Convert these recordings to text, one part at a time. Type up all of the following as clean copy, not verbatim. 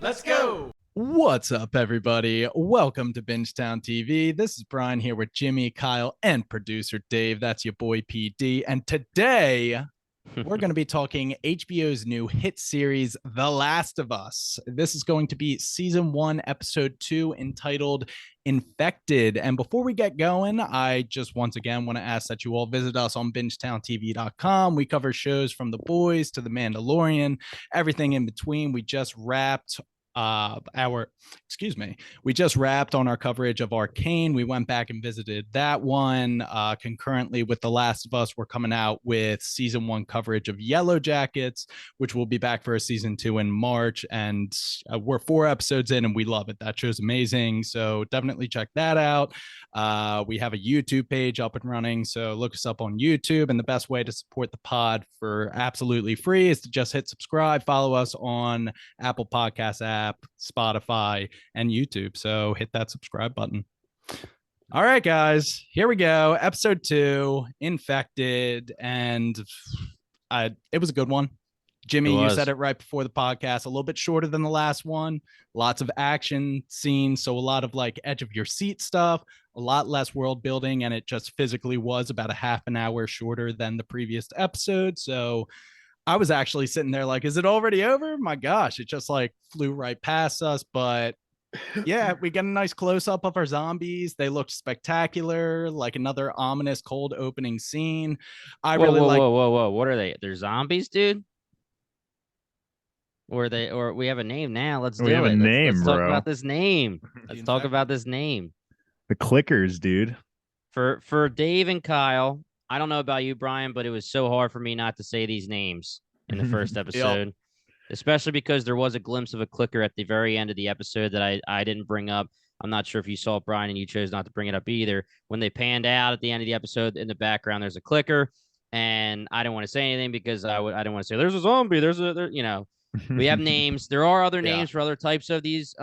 Let's go. What's up, everybody? Welcome to Bingetown TV. This is Brian here with Jimmy, Kyle, and producer Dave. That's your boy PD. And today we're going to be talking HBO's new hit series, The Last of Us. This is going to be season 1, episode 2, entitled Infected. And before we get going, I just once again want to ask that you all visit us on BingetownTV.com. We cover shows from The Boys to The Mandalorian, everything in between. We just wrapped we just wrapped on our coverage of Arcane. We went back and visited that one. Concurrently with The Last of Us, we're coming out with season 1 coverage of Yellow Jackets, which will be back for a season 2 in March. And we're 4 episodes in and we love it. That show's amazing. So definitely check that out. We have a YouTube page up and running, so look us up on YouTube. And the best way to support the pod for absolutely free is to just hit subscribe, follow us on Apple Podcasts app, Spotify, and YouTube. So hit that subscribe button. All right, guys, here we go. Episode 2, Infected, and it was a good one. Jimmy, you said it right before the podcast, a little bit shorter than the last one. Lots of action scenes, so a lot of like edge of your seat stuff, a lot less world building, and it just physically was about a half an hour shorter than the previous episode. So I was actually sitting there like, is it already over? My gosh, it just like flew right past us. But yeah, we get a nice close up of our zombies. They looked spectacular, like another ominous cold opening scene. Whoa. What are they? They're zombies, dude? Or we have a name now. Let's have a name, let's bro. talk about this name. Let's talk about this name. The clickers, dude. For Dave and Kyle, I don't know about you, Brian, but it was so hard for me not to say these names in the first episode, especially because there was a glimpse of a clicker at the very end of the episode that I didn't bring up. I'm not sure if you saw it, Brian, and you chose not to bring it up either. When they panned out at the end of the episode, in the background, there's a clicker, and I didn't want to say anything because I didn't want to say there's a zombie. We have names. There are other names for other types of these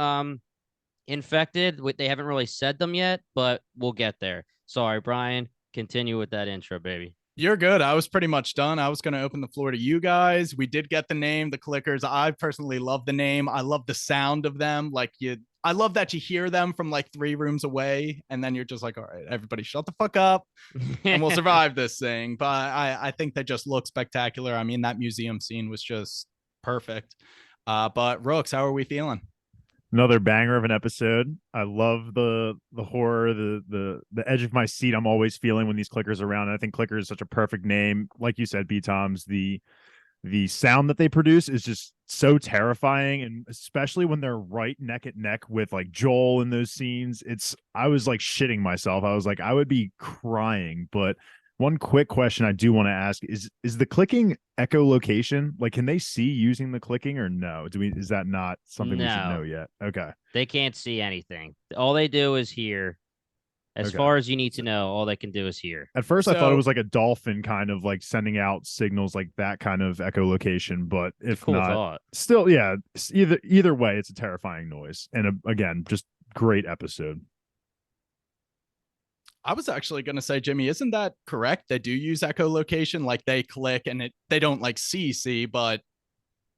infected. They haven't really said them yet, but we'll get there. Sorry, Brian. Continue with that intro, baby. You're good. I was pretty much done. I was going to open the floor to you guys. We did get the name, the clickers. I personally love the name. I love the sound of them. I love that you hear them from like 3 rooms away, and then you're just like, all right, everybody shut the fuck up and we'll survive this thing. But I think they just look spectacular. I mean, that museum scene was just perfect. But Rooks, how are we feeling? Another banger of an episode. I love the horror, the edge of my seat I'm always feeling when these clickers are around. And I think clicker is such a perfect name. Like you said, B-Toms, the sound that they produce is just so terrifying, and especially when they're right neck and neck with like Joel in those scenes. I was like shitting myself. I was like, I would be crying. But one quick question I do want to ask is the clicking echolocation? Like, can they see using the clicking or no? Is that not something we should know yet? Okay. They can't see anything. All they do is hear. As far as you need to know, all they can do is hear. At first, I thought it was like a dolphin kind of like sending out signals like that kind of echolocation, but if not, still, yeah, either way, it's a terrifying noise. And again, just great episode. I was actually going to say, Jimmy, isn't that correct? They do use echolocation, like they click and they don't like see, but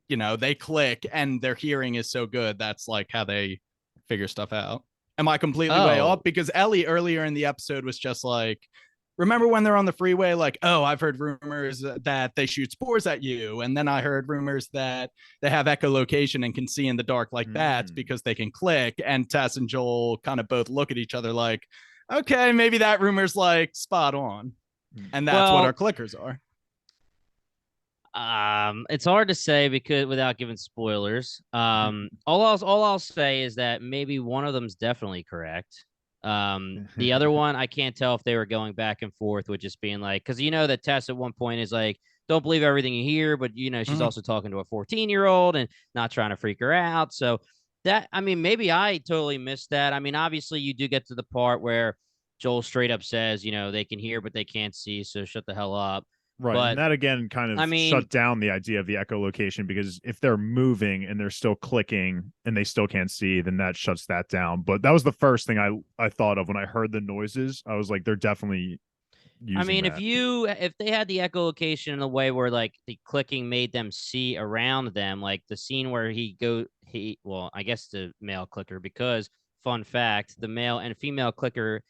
they click and their hearing is so good. That's like how they figure stuff out. Am I completely way off? Because Ellie earlier in the episode was just like, remember when they're on the freeway, like, oh, I've heard rumors that they shoot spores at you. And then I heard rumors that they have echolocation and can see in the dark like that because they can click. And Tess and Joel kind of both look at each other like, okay, maybe that rumor's like spot on. And that's what our clickers are. It's hard to say because without giving spoilers. All I'll say is that maybe one of them's definitely correct. The other one, I can't tell if they were going back and forth with just being like, because that Tess at one point is like, don't believe everything you hear, but she's also talking to a 14-year-old and not trying to freak her out. So maybe I totally missed that. I mean, obviously you do get to the part where Joel straight up says, they can hear, but they can't see. So shut the hell up. Right. But, and that again kind of shut down the idea of the echolocation, because if they're moving and they're still clicking and they still can't see, then that shuts that down. But that was the first thing I thought of when I heard the noises. I was like, they're definitely I mean, that. if they had the echolocation in a way where like the clicking made them see around them, like the scene where well, I guess the male clicker, because fun fact, the male and female clicker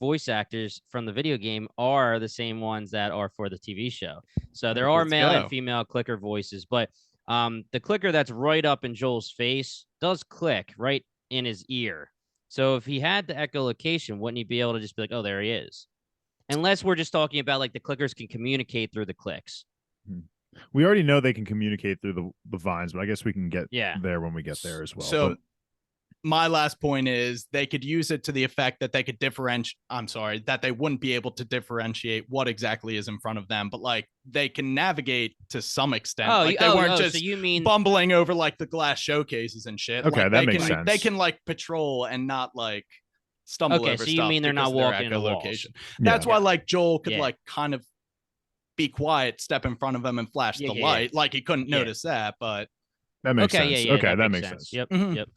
voice actors from the video game are the same ones that are for the TV show. So there are Let's male and go. female clicker voices, but the clicker that's right up in Joel's face does click right in his ear. So if he had the echolocation, wouldn't he be able to just be like, oh, there he is? Unless we're just talking about like the clickers can communicate through the clicks. We already know they can communicate through the vines, but I guess we can get Yeah. there when we get there as well. So my last point is they could use it to the effect that they could that they wouldn't be able to differentiate what exactly is in front of them, but like they can navigate to some extent. Like they weren't just so you mean bumbling over like the glass showcases and shit. Okay, like, that makes sense. They can like patrol and not like stumble over so stuff. you mean they're not walking in the walls. Location. That's why like Joel could like kind of be quiet, step in front of him and flash the light. Like he couldn't notice that, but that makes sense. Okay, that makes sense. Yep. Mhm. Yep.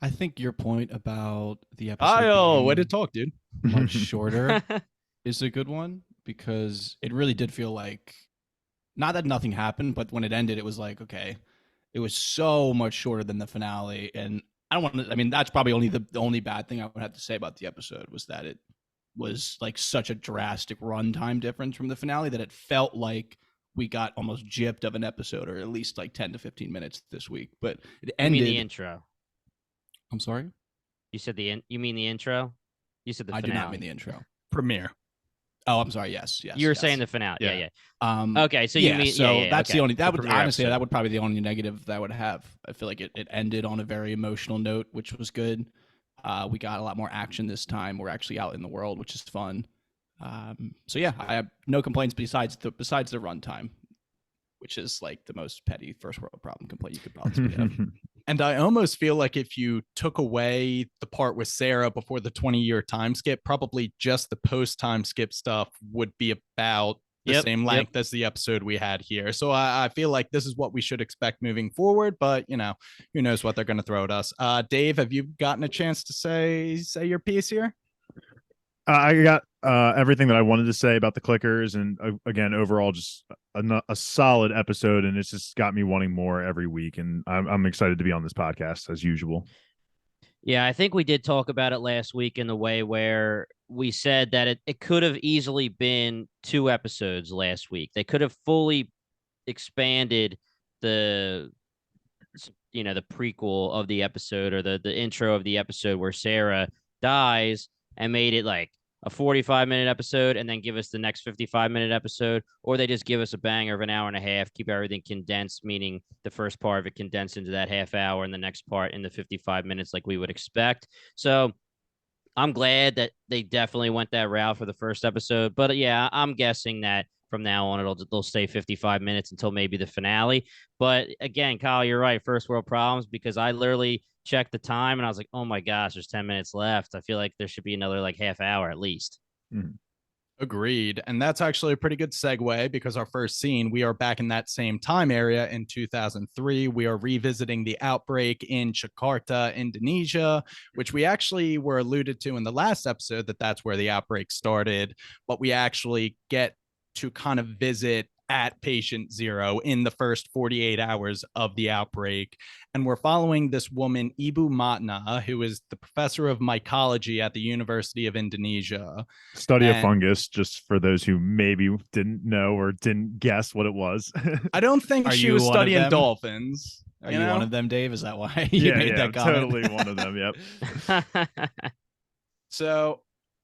I think your point about the episode Kyle, way to being talk, dude. much shorter is a good one, because it really did feel like, not that nothing happened, but when it ended, it was like, okay, it was so much shorter than the finale. And I don't want to, I mean, that's probably only the only bad thing I would have to say about the episode, was that it was like such a drastic runtime difference from the finale that it felt like we got almost gypped of an episode, or at least like 10 to 15 minutes this week. But it ended. You mean the intro? I'm sorry? You said you mean the intro? You said the finale. I do not mean the intro. Premiere. Oh, I'm sorry. Yes. You were saying the finale. Yeah. Okay, so yeah, you mean so that's okay. the only that would honestly episode. that would probably be the only negative that I would have. I feel like it ended on a very emotional note, which was good. We got a lot more action this time. We're actually out in the world, which is fun. So yeah, I have no complaints besides the runtime, which is like the most petty first world problem complaint you could possibly have. And I almost feel like if you took away the part with Sarah before the 20-year time skip, probably just the post time skip stuff would be about the same length as the episode we had here. So I feel like this is what we should expect moving forward, but you know, who knows what they're going to throw at us. Dave, have you gotten a chance to say your piece here? I got everything that I wanted to say about the clickers, and again, overall, just a solid episode, and it's just got me wanting more every week, and I'm excited to be on this podcast as usual. Yeah, I think we did talk about it last week in the way where we said that it could have easily been 2 episodes last week. They could have fully expanded the prequel of the episode, or the intro of the episode where Sarah dies, and made it like a 45-minute episode and then give us the next 55-minute episode, or they just give us a banger of an hour and a half, keep everything condensed, meaning the first part of it condensed into that half hour and the next part in the 55 minutes like we would expect. So I'm glad that they definitely went that route for the first episode. But yeah, I'm guessing that from now on, they'll stay 55 minutes until maybe the finale. But again, Kyle, you're right. First world problems, because I literally checked the time and I was like, oh my gosh, there's 10 minutes left. I feel like there should be another like half hour at least. Agreed. And that's actually a pretty good segue, because our first scene, we are back in that same time area in 2003. We are revisiting the outbreak in Jakarta, Indonesia, which we actually were alluded to in the last episode that's where the outbreak started. But we actually get to kind of visit at patient 0 in the first 48 hours of the outbreak. And we're following this woman, Ibu Matna, who is the professor of mycology at the University of Indonesia. Study of fungus, just for those who maybe didn't know or didn't guess what it was. I don't think she was studying dolphins. Are you one of them, Dave? Is that why you made that comment? Totally one of them, yep. So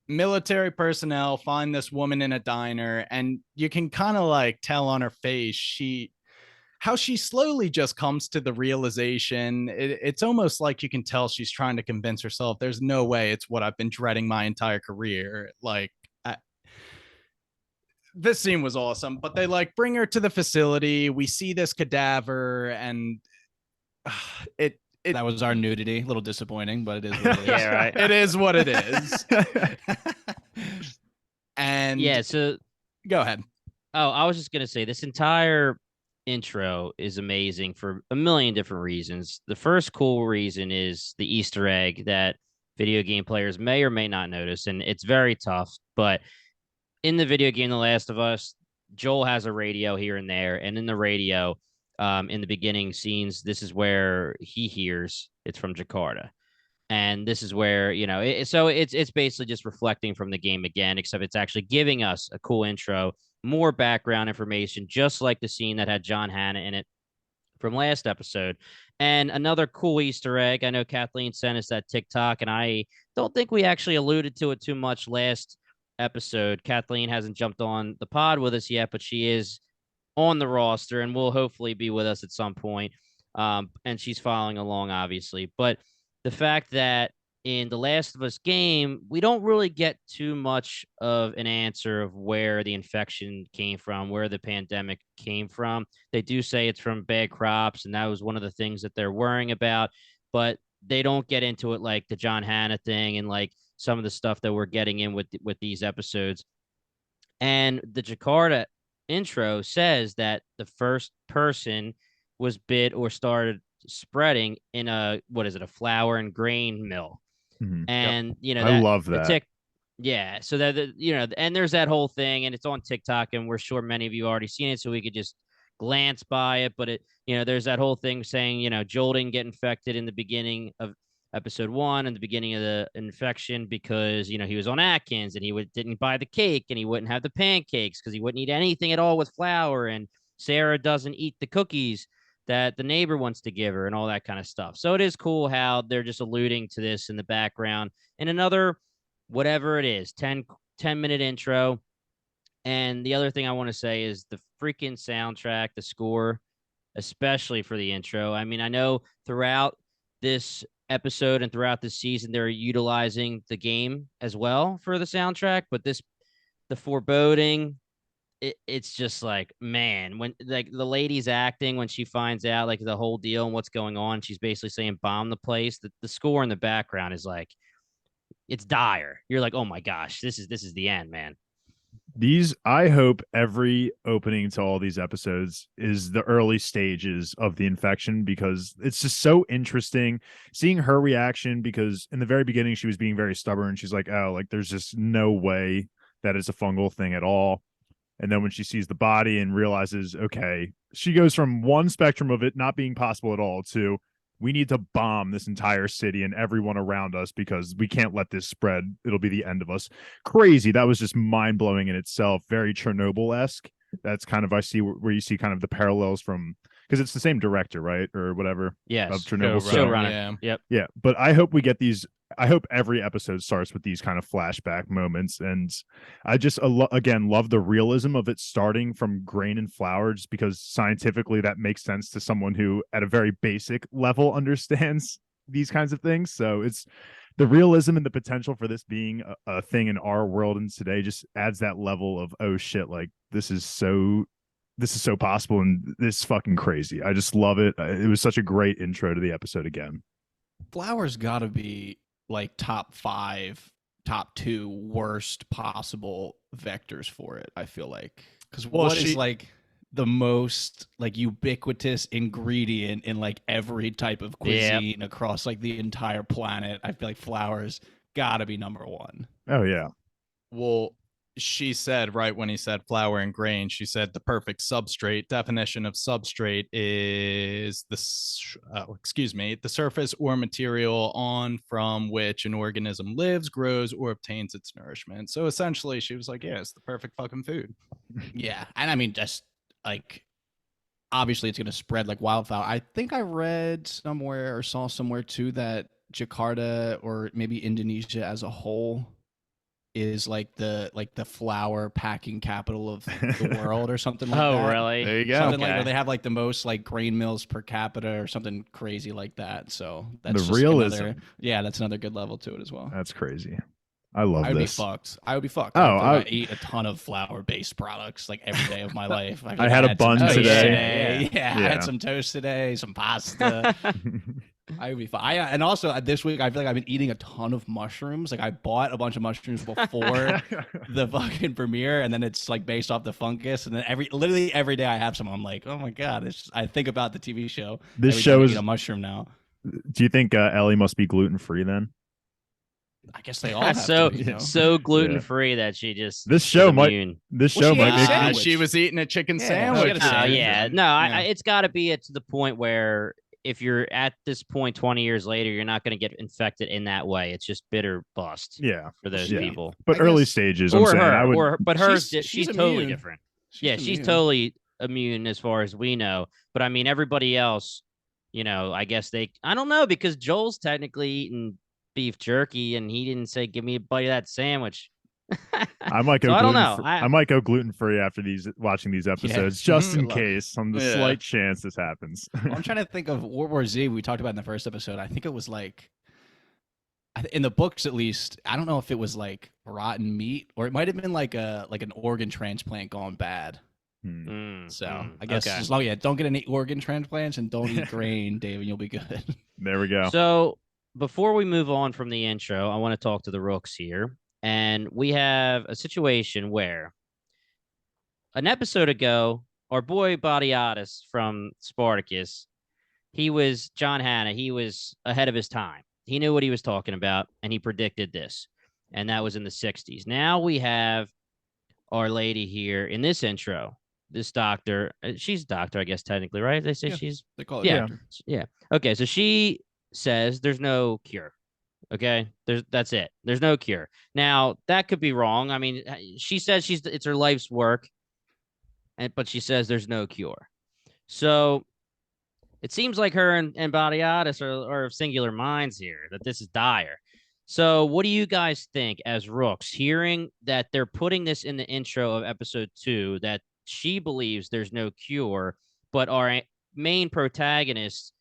military personnel find this woman in a diner, and you can kind of like tell on her face how she slowly just comes to the realization. It's almost like you can tell she's trying to convince herself there's no way it's what I've been dreading my entire career. Like, this scene was awesome, but they like bring her to the facility. We see this cadaver, and that was our nudity. A little disappointing, but it is what it is. Yeah, right. It is what it is. And yeah, so go ahead. Oh, I was just gonna say this entire intro is amazing for a million different reasons. The first cool reason is the Easter egg that video game players may or may not notice, and it's very tough. But in the video game The Last of Us, Joel has a radio here and there, and in the radio, in the beginning scenes, this is where he hears it's from Jakarta. And this is where, so it's basically just reflecting from the game again, except it's actually giving us a cool intro, more background information, just like the scene that had John Hannah in it from last episode. And another cool Easter egg, I know Kathleen sent us that TikTok, and I don't think we actually alluded to it too much last episode. Kathleen hasn't jumped on the pod with us yet, but she is on the roster and will hopefully be with us at some point. And she's following along, obviously. But the fact that in the Last of Us game, we don't really get too much of an answer of where the infection came from, where the pandemic came from. They do say it's from bad crops, and that was one of the things that they're worrying about, but they don't get into it like the John Hannah thing and like some of the stuff that we're getting in with these episodes. And the Jakarta intro says that the first person was bit or started spreading in a flour and grain mill. And I love that. Yeah, so that and there's that whole thing, and it's on TikTok, and we're sure many of you already seen it, so we could just glance by it. But there's that whole thing saying, Joel didn't get infected in the beginning of episode 1 and the beginning of the infection because he was on Atkins, and he didn't buy the cake, and he wouldn't have the pancakes because he wouldn't eat anything at all with flour, and Sarah doesn't eat the cookies that the neighbor wants to give her and all that kind of stuff. So it is cool how they're just alluding to this in the background in another, whatever it is, 10-minute intro. And the other thing I want to say is the freaking soundtrack, the score, especially for the intro. I mean, I know throughout this episode and throughout this season, they're utilizing the game as well for the soundtrack, but the foreboding, it's just like, man, when like the lady's acting when she finds out like the whole deal and what's going on, she's basically saying bomb the place. The score in the background is like, it's dire. You're like, oh my gosh, this is the end, man. I hope every opening to all these episodes is the early stages of the infection, because it's just so interesting seeing her reaction, because in the very beginning she was being very stubborn. She's like, oh, like there's just no way that it's a fungal thing at all. And then when she sees the body and realizes, okay, she goes from one spectrum of it not being possible at all to, we need to bomb this entire city and everyone around us because we can't let this spread. It'll be the end of us. Crazy. That was just mind blowing in itself. Very Chernobyl-esque. That's kind of, I see where you see kind of the parallels from, because it's the same director, right? Or whatever. Yes. Of Chernobyl. Showrunner. Yeah. Yep. Yeah. But I hope we get these. I hope every episode starts with these kind of flashback moments. And I just, again, love the realism of it starting from grain and flour, just because scientifically that makes sense to someone who at a very basic level understands these kinds of things. So it's the realism and the potential for this being a thing in our world and today just adds that level of, oh shit, like this is so possible and this is fucking crazy. I just love it. It was such a great intro to the episode again. Flour's got to be like top 5, top 2 worst possible vectors for it, I feel like. Because what is like the most like ubiquitous ingredient in like every type of cuisine across like the entire planet? I feel like flour's got to be number 1. Oh yeah. Well, she said, right when he said flour and grain, she said the perfect substrate. Definition of substrate is the surface or material on from which an organism lives, grows, or obtains its nourishment. So essentially, she was like, yeah, it's the perfect fucking food. Yeah. And I mean, just like, obviously it's going to spread like wildfire. I think I read somewhere or saw somewhere too that Jakarta, or maybe Indonesia as a whole, is like the flour packing capital of the world or something like that. Oh, really? There you go. Something like where they have like the most like grain mills per capita or something crazy like that. So that's the realism. That's another good level to it as well. That's crazy. I love I would this. be fucked. I would be fucked. Oh, I eat a ton of flour-based products like every day of my life. I had a bun today. Yeah, I had some toast today, some pasta. I would be fine. And also this week, I feel like I've been eating a ton of mushrooms. Like I bought a bunch of mushrooms before the fucking premiere, and then it's like based off the fungus. And then literally every day I have some. I'm like, oh my god! I think about the TV show. This every show time I is eat a mushroom now. Do you think Ellie must be gluten free then? I guess they all have so to be, you know? so gluten free that she just This is show might immune. this Well, show she might ate a make sandwich. She was eating a chicken Yeah, sandwich. she had a Oh sandwich. yeah, no, Yeah. it's got to be to the point where if you're at this point 20 years later, you're not going to get infected in that way. It's just bitter bust yeah, for those she- people. but I early guess- stages. I'm Or saying her, I would. but hers, She's she's totally immune. different. She's She's immune. totally immune as far as we know. But I mean, everybody else, I guess I don't know, because Joel's technically eating beef jerky and he didn't say, give me a bite of that sandwich. I might go So I don't gluten. know. I might go gluten free after watching these episodes, just in Good luck. case, on the Yeah. slight chance this happens. I'm trying to think of World War Z. We talked about in the first episode. I think it was like, in the books at least. I don't know if it was like rotten meat or it might have been like an organ transplant gone bad. So I guess okay. as long don't get any organ transplants and don't eat grain, Dave, and you'll be good. There we go. So before we move on from the intro, I want to talk to the Rooks here. And we have a situation where an episode ago, our boy Badiatus from Spartacus, John Hannah, he was ahead of his time. He knew what he was talking about, and he predicted this. And that was in the 60s. Now we have our lady here in this intro, this doctor. She's a doctor, I guess, technically, right? They say Yeah. she's... They call it Yeah. doctor. Yeah. Okay, so she says there's no cure. Okay, that's it. There's no cure. Now that could be wrong. I mean, she says it's her life's work, but she says there's no cure. So it seems like her and Badiatus are of singular minds here. That this is dire. So what do you guys think as Rooks, hearing that they're putting this in the intro of episode 2, that she believes there's no cure, but our main protagonist,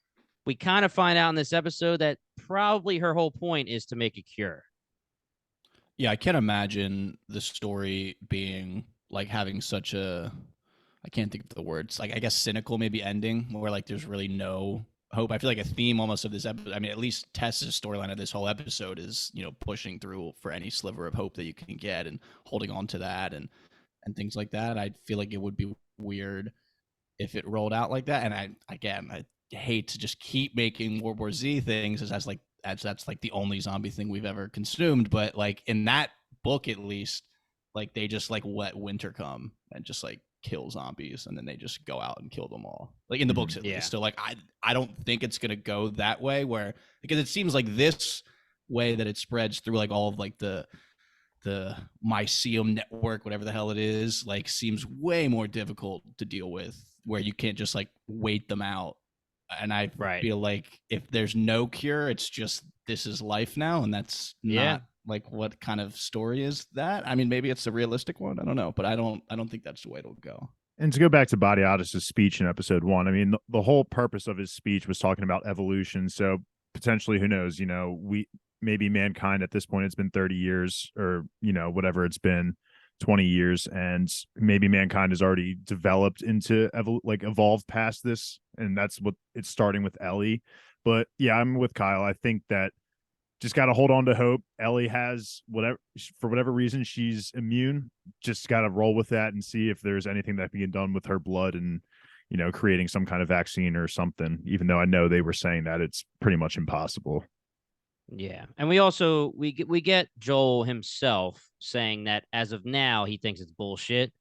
we kind of find out in this episode that probably her whole point is to make a cure. Yeah, I can't imagine the story being like having such a, I can't think of the words, like I guess cynical maybe ending where like there's really no hope. I feel like a theme almost of this episode, I mean, at least Tess's storyline of this whole episode is, pushing through for any sliver of hope that you can get and holding on to that and things like that. I feel like it would be weird if it rolled out like that. And I hate to just keep making World War Z things as that's like the only zombie thing we've ever consumed. But like in that book, at least, like they just like let winter come and just like kill zombies, and then they just go out and kill them all. Like in the books, at least. So like I don't think it's gonna go that way, because it seems like this way that it spreads through like all of like the mycelium network, whatever the hell it is, like seems way more difficult to deal with, where you can't just like wait them out. And I feel like if there's no cure, it's just this is life now, and that's not like what kind of story is that? I mean, maybe it's a realistic one. I don't know, but I don't think that's the way it'll go. And to go back to Badiatus' speech in episode 1, I mean, the whole purpose of his speech was talking about evolution. So potentially, who knows? Maybe mankind at this point, it's been 30 years or whatever it's been, 20 years, and maybe mankind has already developed into evolved past this, and that's what it's starting with Ellie. But yeah, I'm with Kyle. I think that just got to hold on to hope. Ellie has for whatever reason, she's immune. Just got to roll with that and see if there's anything that can be done with her blood and creating some kind of vaccine or something, even though I know they were saying that it's pretty much impossible. Yeah. And we also we get Joel himself saying that as of now he thinks it's bullshit.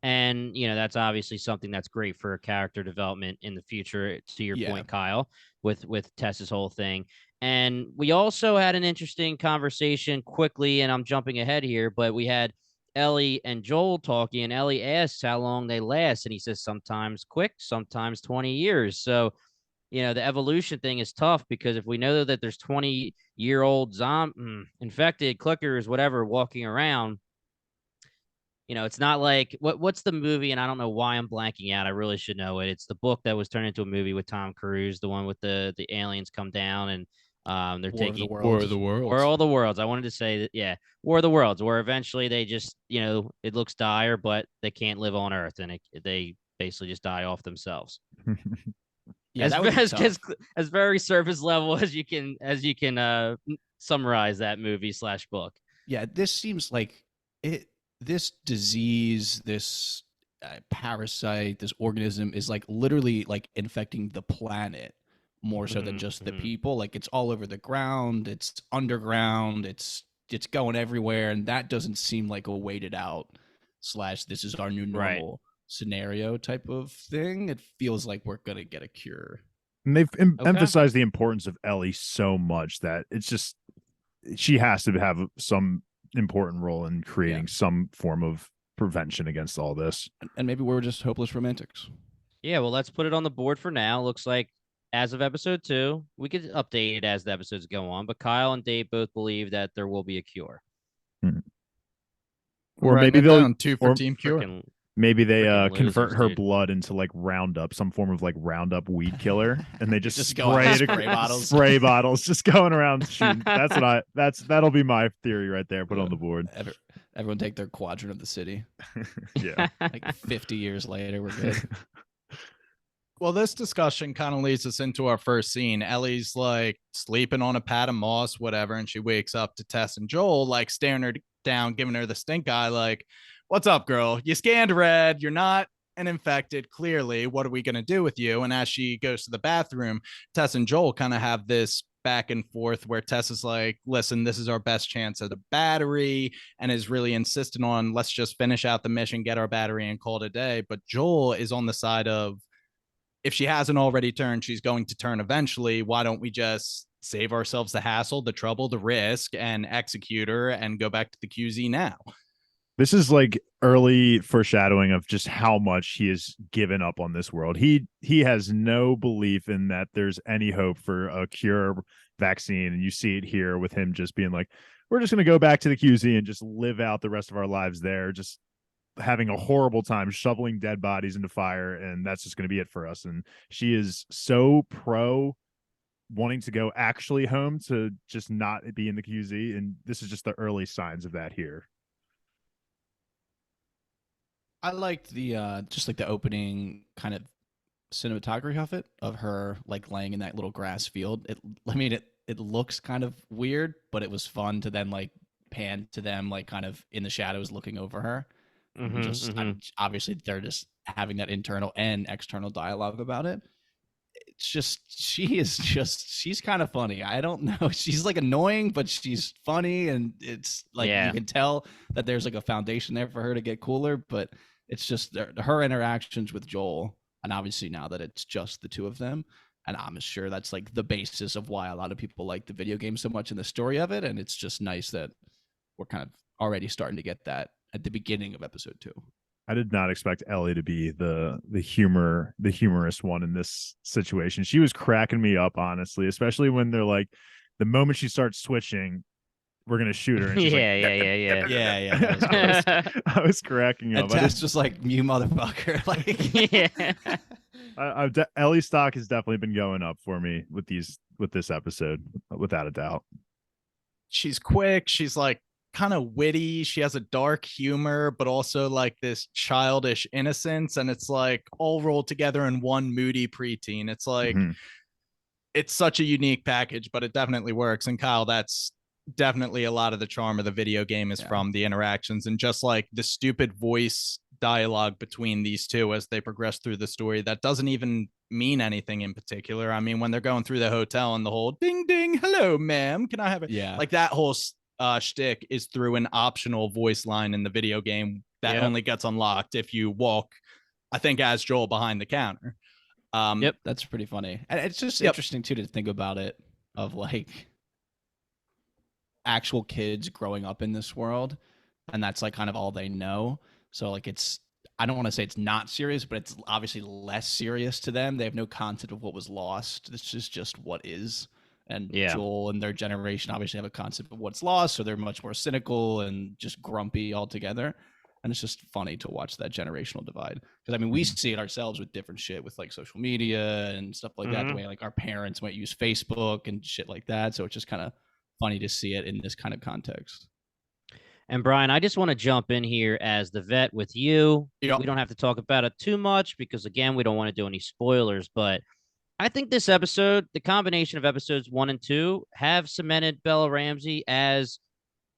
And that's obviously something that's great for character development in the future, to your point, Kyle, with Tess's whole thing. And we also had an interesting conversation quickly, and I'm jumping ahead here, but we had Ellie and Joel talking, and Ellie asks how long they last, and he says sometimes quick, sometimes 20 years. So the evolution thing is tough, because if we know that there's 20-year-old infected clickers, whatever, walking around, it's not like what's the movie, and I don't know why I'm blanking out. I really should know it. It's the book that was turned into a movie with Tom Cruise, the one with the aliens come down and they're taking War of the Worlds. War of the Worlds. I wanted to say that, yeah, War of the Worlds, where eventually they just, it looks dire, but they can't live on Earth, and they basically just die off themselves. Yeah, as very surface level as you can summarize that movie / book. Yeah, this seems like it. This disease, this parasite, this organism is like literally like infecting the planet, more so than Mhm, just the mhm. people. Like it's all over the ground, it's underground, it's going everywhere, and that doesn't seem like a waited out / this is our new Right. normal scenario type of thing. It feels like we're gonna get a cure. And they've Okay. emphasized the importance of Ellie so much that it's just she has to have some important role in creating some form of prevention against all this. And maybe we're just hopeless romantics. Yeah, well, let's put it on the board for now. Looks like as of episode 2, we could update it as the episodes go on, but Kyle and Dave both believe that there will be a cure. Or Writing maybe it they'll down, 2 for Team Cure. Freaking maybe they Frickin' convert losers, her dude. blood into like Roundup, some form of like Roundup weed killer, and they just, Just go out spray with it spray bottles. spray bottles, just going around shooting. That'll be my theory right there. Put on the board. Everyone take their quadrant of the city. Yeah. Like 50 years later, we're good. Well, this discussion kind of leads us into our first scene. Ellie's like sleeping on a pad of moss, whatever, and she wakes up to Tess and Joel like staring her down, giving her the stink eye, like, "What's up, girl? You scanned red. You're not an infected, clearly. What are we going to do with you?" And as she goes to the bathroom, Tess and Joel kind of have this back and forth where Tess is like, "Listen, this is our best chance at a battery," and is really insistent on, "Let's just finish out the mission, get our battery, and call it a day." But Joel is on the side of, if she hasn't already turned, she's going to turn eventually. Why don't we just save ourselves the hassle, the trouble, the risk, and execute her and go back to the QZ now? This is like early foreshadowing of just how much he has given up on this world. He has no belief in that there's any hope for a cure, vaccine, and you see it here with him just being like, we're just going to go back to the QZ and just live out the rest of our lives there, just having a horrible time shoveling dead bodies into fire, and that's just going to be it for us. And she is so pro wanting to go actually home to just not be in the QZ, and this is just the early signs of that here. I liked the just like the opening kind of cinematography of it, of her like laying in that little grass field. It looks kind of weird, but it was fun to then like pan to them like kind of in the shadows looking over her. Obviously they're just having that internal and external dialogue about it. It's just she's kind of funny. I don't know. She's like annoying, but she's funny, and it's like you can tell that there's like a foundation there for her to get cooler. But it's just her interactions with Joel, and obviously now that it's just the two of them, and I'm sure that's like the basis of why a lot of people like the video game so much and the story of it. And it's just nice that we're kind of already starting to get that at the beginning of episode 2. I did not expect Ellie to be the humorous one in this situation. She was cracking me up, honestly, especially when they're like, the moment she starts switching, we're gonna shoot her. And she's Yeah. I was cracking up. And Tess just like, you motherfucker. Yeah. Ellie stock has definitely been going up for me with this episode, without a doubt. She's quick. She's like kind of witty. She has a dark humor, but also like this childish innocence. And it's like all rolled together in one moody preteen. It's like, it's such a unique package, but it definitely works. And Kyle, that's definitely a lot of the charm of the video game is from the interactions and just like the stupid voice dialogue between these two as they progress through the story that doesn't even mean anything in particular. I mean, when they're going through the hotel and the whole ding ding, hello, ma'am, can I have it? Yeah. Like that whole shtick is through an optional voice line in the video game that only gets unlocked if you walk, I think, as Joel behind the counter. That's pretty funny. And it's just interesting too to think about it, of like actual kids growing up in this world, and that's like kind of all they know. So like I don't want to say it's not serious, but it's obviously less serious to them. They have no concept of what was lost. This is just what is. And Joel and their generation obviously have a concept of what's lost, so they're much more cynical and just grumpy altogether. And it's just funny to watch that generational divide. Because I mean, we see it ourselves with different shit with like social media and stuff like that. The way like our parents might use Facebook and shit like that. So it's just kind of funny to see it in this kind of context. And Brian, I just want to jump in here as the vet with you. Yep. We don't have to talk about it too much because, again, we don't want to do any spoilers. But I think this episode, the combination of episodes 1 and 2, have cemented Bella Ramsey as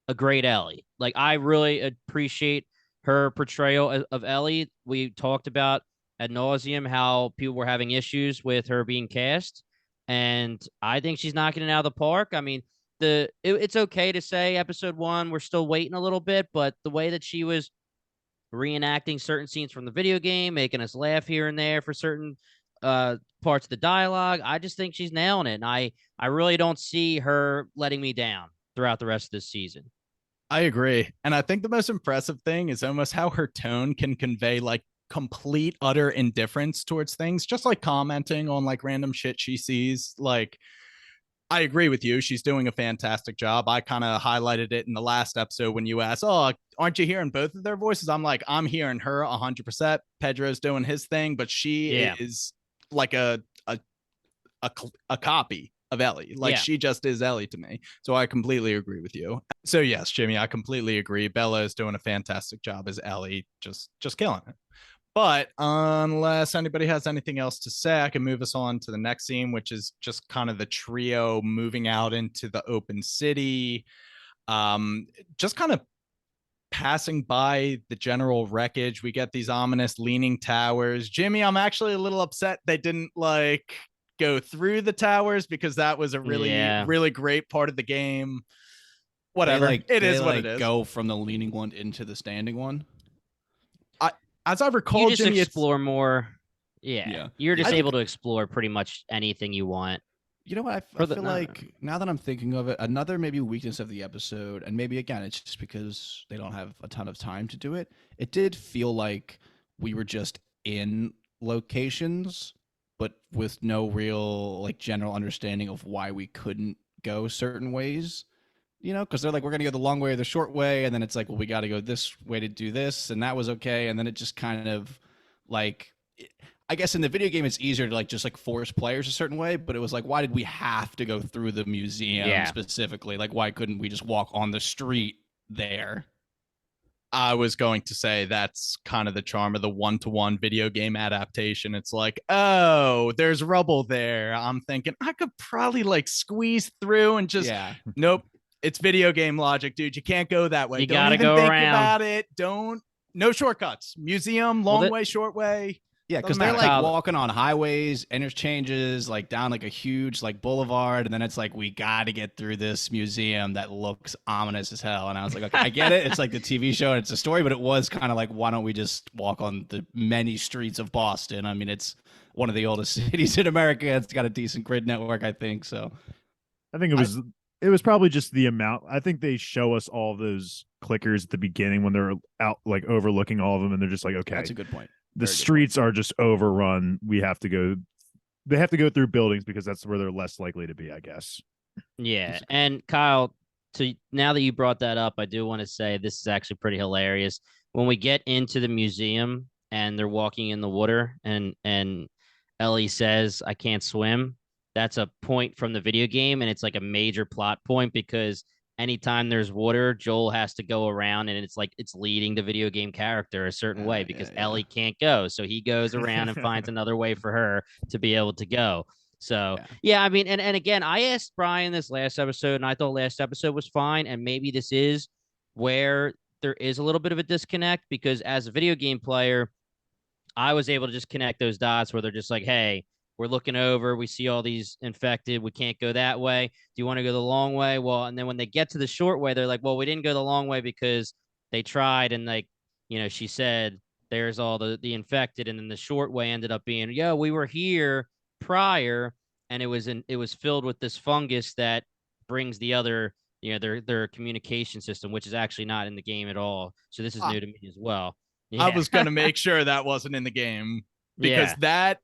a great Ellie. Like, I really appreciate her portrayal of Ellie. We talked about ad nauseum how people were having issues with her being cast. and I think she's knocking it out of the park. I mean, it's okay to say episode 1 we're still waiting a little bit, but the way that she was reenacting certain scenes from the video game, making us laugh here and there for certain parts of the dialogue, I just think she's nailing it, and I really don't see her letting me down throughout the rest of this season. I agree. And I think the most impressive thing is almost how her tone can convey like complete utter indifference towards things, just like commenting on like random shit she sees. Like, I agree with you. She's doing a fantastic job. I kind of highlighted it in the last episode when you asked, "Oh, aren't you hearing both of their voices?" I'm like, I'm hearing her 100%. Pedro's doing his thing, but she is like a copy of Ellie. Like she just is Ellie to me. So I completely agree with you. So yes, Jimmy, I completely agree. Bella is doing a fantastic job as Ellie, just killing it. But unless anybody has anything else to say, I can move us on to the next scene, which is just kind of the trio moving out into the open city. Just kind of passing by the general wreckage. We get these ominous leaning towers. Jimmy, I'm actually a little upset they didn't like go through the towers because that was a really great part of the game. Whatever. It is what it is. Go from the leaning one into the standing one. As I recall, you just Jimmy, explore more. Yeah. You're just able to explore pretty much anything you want. You know what? I feel like now that I'm thinking of it, another maybe weakness of the episode, and maybe again, it's just because they don't have a ton of time to do it. It did feel like we were just in locations, but with no real like general understanding of why we couldn't go certain ways. You know, because they're like, we're going to go the long way or the short way. And then it's like, well, we got to go this way to do this. And that was okay. And then it just kind of like, I guess in the video game, it's easier to like just like force players a certain way. But it was like, why did we have to go through the museum specifically? Like, why couldn't we just walk on the street there? I was going to say that's kind of the charm of the one-to-one video game adaptation. It's like, oh, there's rubble there. I'm thinking I could probably like squeeze through and just, nope. It's video game logic, dude. You can't go that way. You Don't gotta even go think around. about it. No shortcuts. Museum, long way, short way. Yeah, because they're like walking on highways, interchanges, like down like a huge like boulevard, and then it's like we got to get through this museum that looks ominous as hell. And I was like, okay, I get it. It's like the TV show and it's a story, but it was kind of like, why don't we just walk on the many streets of Boston? I mean, it's one of the oldest cities in America. It's got a decent grid network, I think. So I think it was probably just the amount. I think they show us all those clickers at the beginning when they're out like overlooking all of them, and they're just like, okay, that's a good point. The streets are just overrun. They have to go through buildings because that's where they're less likely to be, I guess. Yeah. And Kyle, now that you brought that up, I do want to say this is actually pretty hilarious. When we get into the museum and they're walking in the water and Ellie says, I can't swim. That's a point from the video game, and it's like a major plot point because anytime there's water, Joel has to go around, and it's like it's leading the video game character a certain way because Ellie can't go. So he goes around and finds another way for her to be able to go. So, I mean, and again, I asked Brian this last episode, and I thought last episode was fine, and maybe this is where there is a little bit of a disconnect because as a video game player, I was able to just connect those dots where they're just like, hey, we're looking over. We see all these infected. We can't go that way. Do you want to go the long way? Well, and then when they get to the short way, they're like, well, we didn't go the long way because they tried. And like, she said, there's all the infected. And then the short way ended up being, we were here prior. And it was filled with this fungus that brings the other, their communication system, which is actually not in the game at all. So this is new to me as well. I was going to make sure that wasn't in the game because that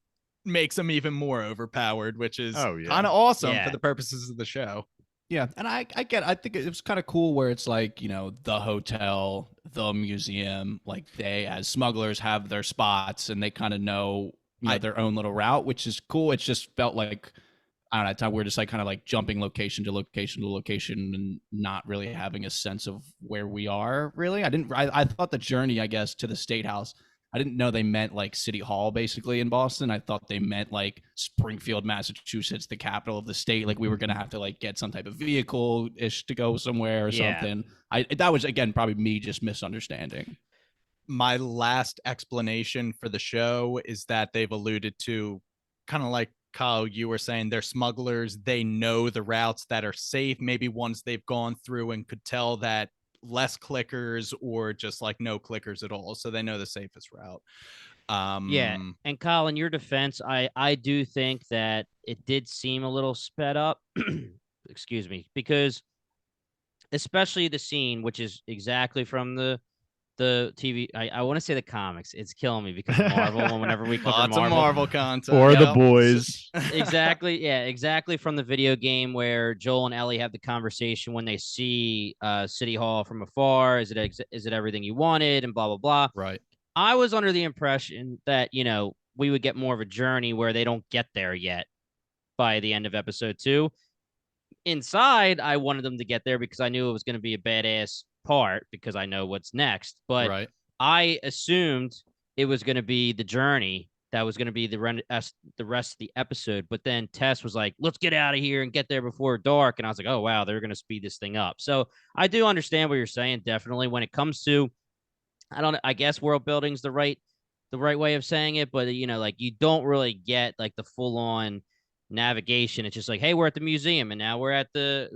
makes them even more overpowered, which is kind of awesome for the purposes of the show. Yeah, and I think it was kind of cool where it's like, the hotel, the museum, like they as smugglers have their spots and they kind of know their own little route, which is cool. It just felt like, I don't know, at the time we're just like kind of like jumping location to location to location and not really having a sense of where we are really. I thought the journey, I guess, to the State House, I didn't know they meant like City Hall basically in Boston. I thought they meant like Springfield, Massachusetts, the capital of the state. Like we were going to have to like get some type of vehicle-ish to go somewhere or something. That was, again, probably me just misunderstanding. My last explanation for the show is that they've alluded to kind of like Kyle, you were saying they're smugglers. They know the routes that are safe, maybe ones they've gone through and could tell that less clickers or just like no clickers at all. So they know the safest route. Yeah, and Kyle, in your defense, I do think that it did seem a little sped up. Excuse me, because especially the scene, which is exactly from the TV. I want to say the comics. It's killing me because of Marvel. Whenever we cover Lots of Marvel content. Or the Yep. boys. exactly, yeah, exactly from the video game where Joel and Ellie have the conversation when they see City Hall from afar. Is it everything you wanted? And blah blah blah. Right. I was under the impression that, we would get more of a journey where they don't get there yet by the end of episode 2. Inside, I wanted them to get there because I knew it was going to be a badass part because I know what's next. But Right. I assumed it was going to be the journey that was going to be the rest of the episode. But then Tess was like, let's get out of here and get there before dark. And I was like, oh, wow, they're going to speed this thing up. So I do understand what you're saying. Definitely when it comes to, I guess world building's the right way of saying it, but like you don't really get like the full on navigation. It's just like, hey, we're at the museum and now we're at the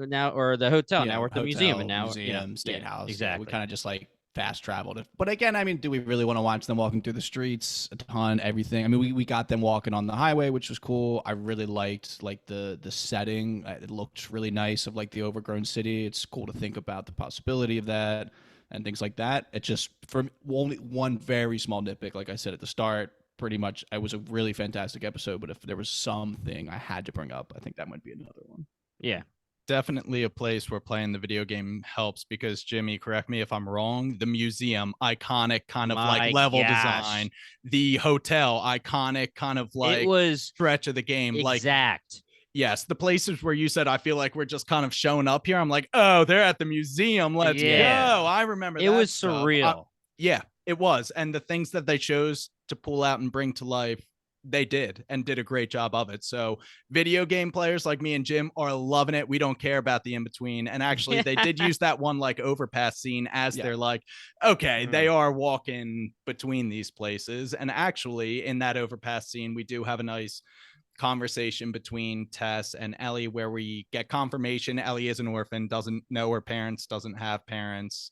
hotel. Now we're at the museum and now museum, state house. Exactly. We kind of just like fast traveled it. But again, I mean, do we really want to watch them walking through the streets a ton, everything? I mean, we got them walking on the highway, which was cool. I really liked like the setting. It looked really nice of like the overgrown city. It's cool to think about the possibility of that and things like that. It just, for only one very small nitpick, like I said at the start, pretty much it was a really fantastic episode, but if there was something I had to bring up, I think that might be another one. Yeah. Definitely a place where playing the video game helps because, Jimmy, correct me if I'm wrong, the museum, iconic kind of like level design, the hotel, iconic kind of like it was stretch of the game. Exact. Like, yes, the places where you said, I feel like we're just kind of showing up here. I'm like, oh, they're at the museum. Let's go. I remember that. It was stuff. surreal. Yeah, it was. And the things that they chose to pull out and bring to life, they did and did a great job of it. So video game players like me and Jim are loving it. We don't care about the in-between. And actually they did use that one like overpass scene as they're like, okay, they are walking between these places. And actually in that overpass scene, we do have a nice conversation between Tess and Ellie where we get confirmation Ellie is an orphan, doesn't know her parents, doesn't have parents.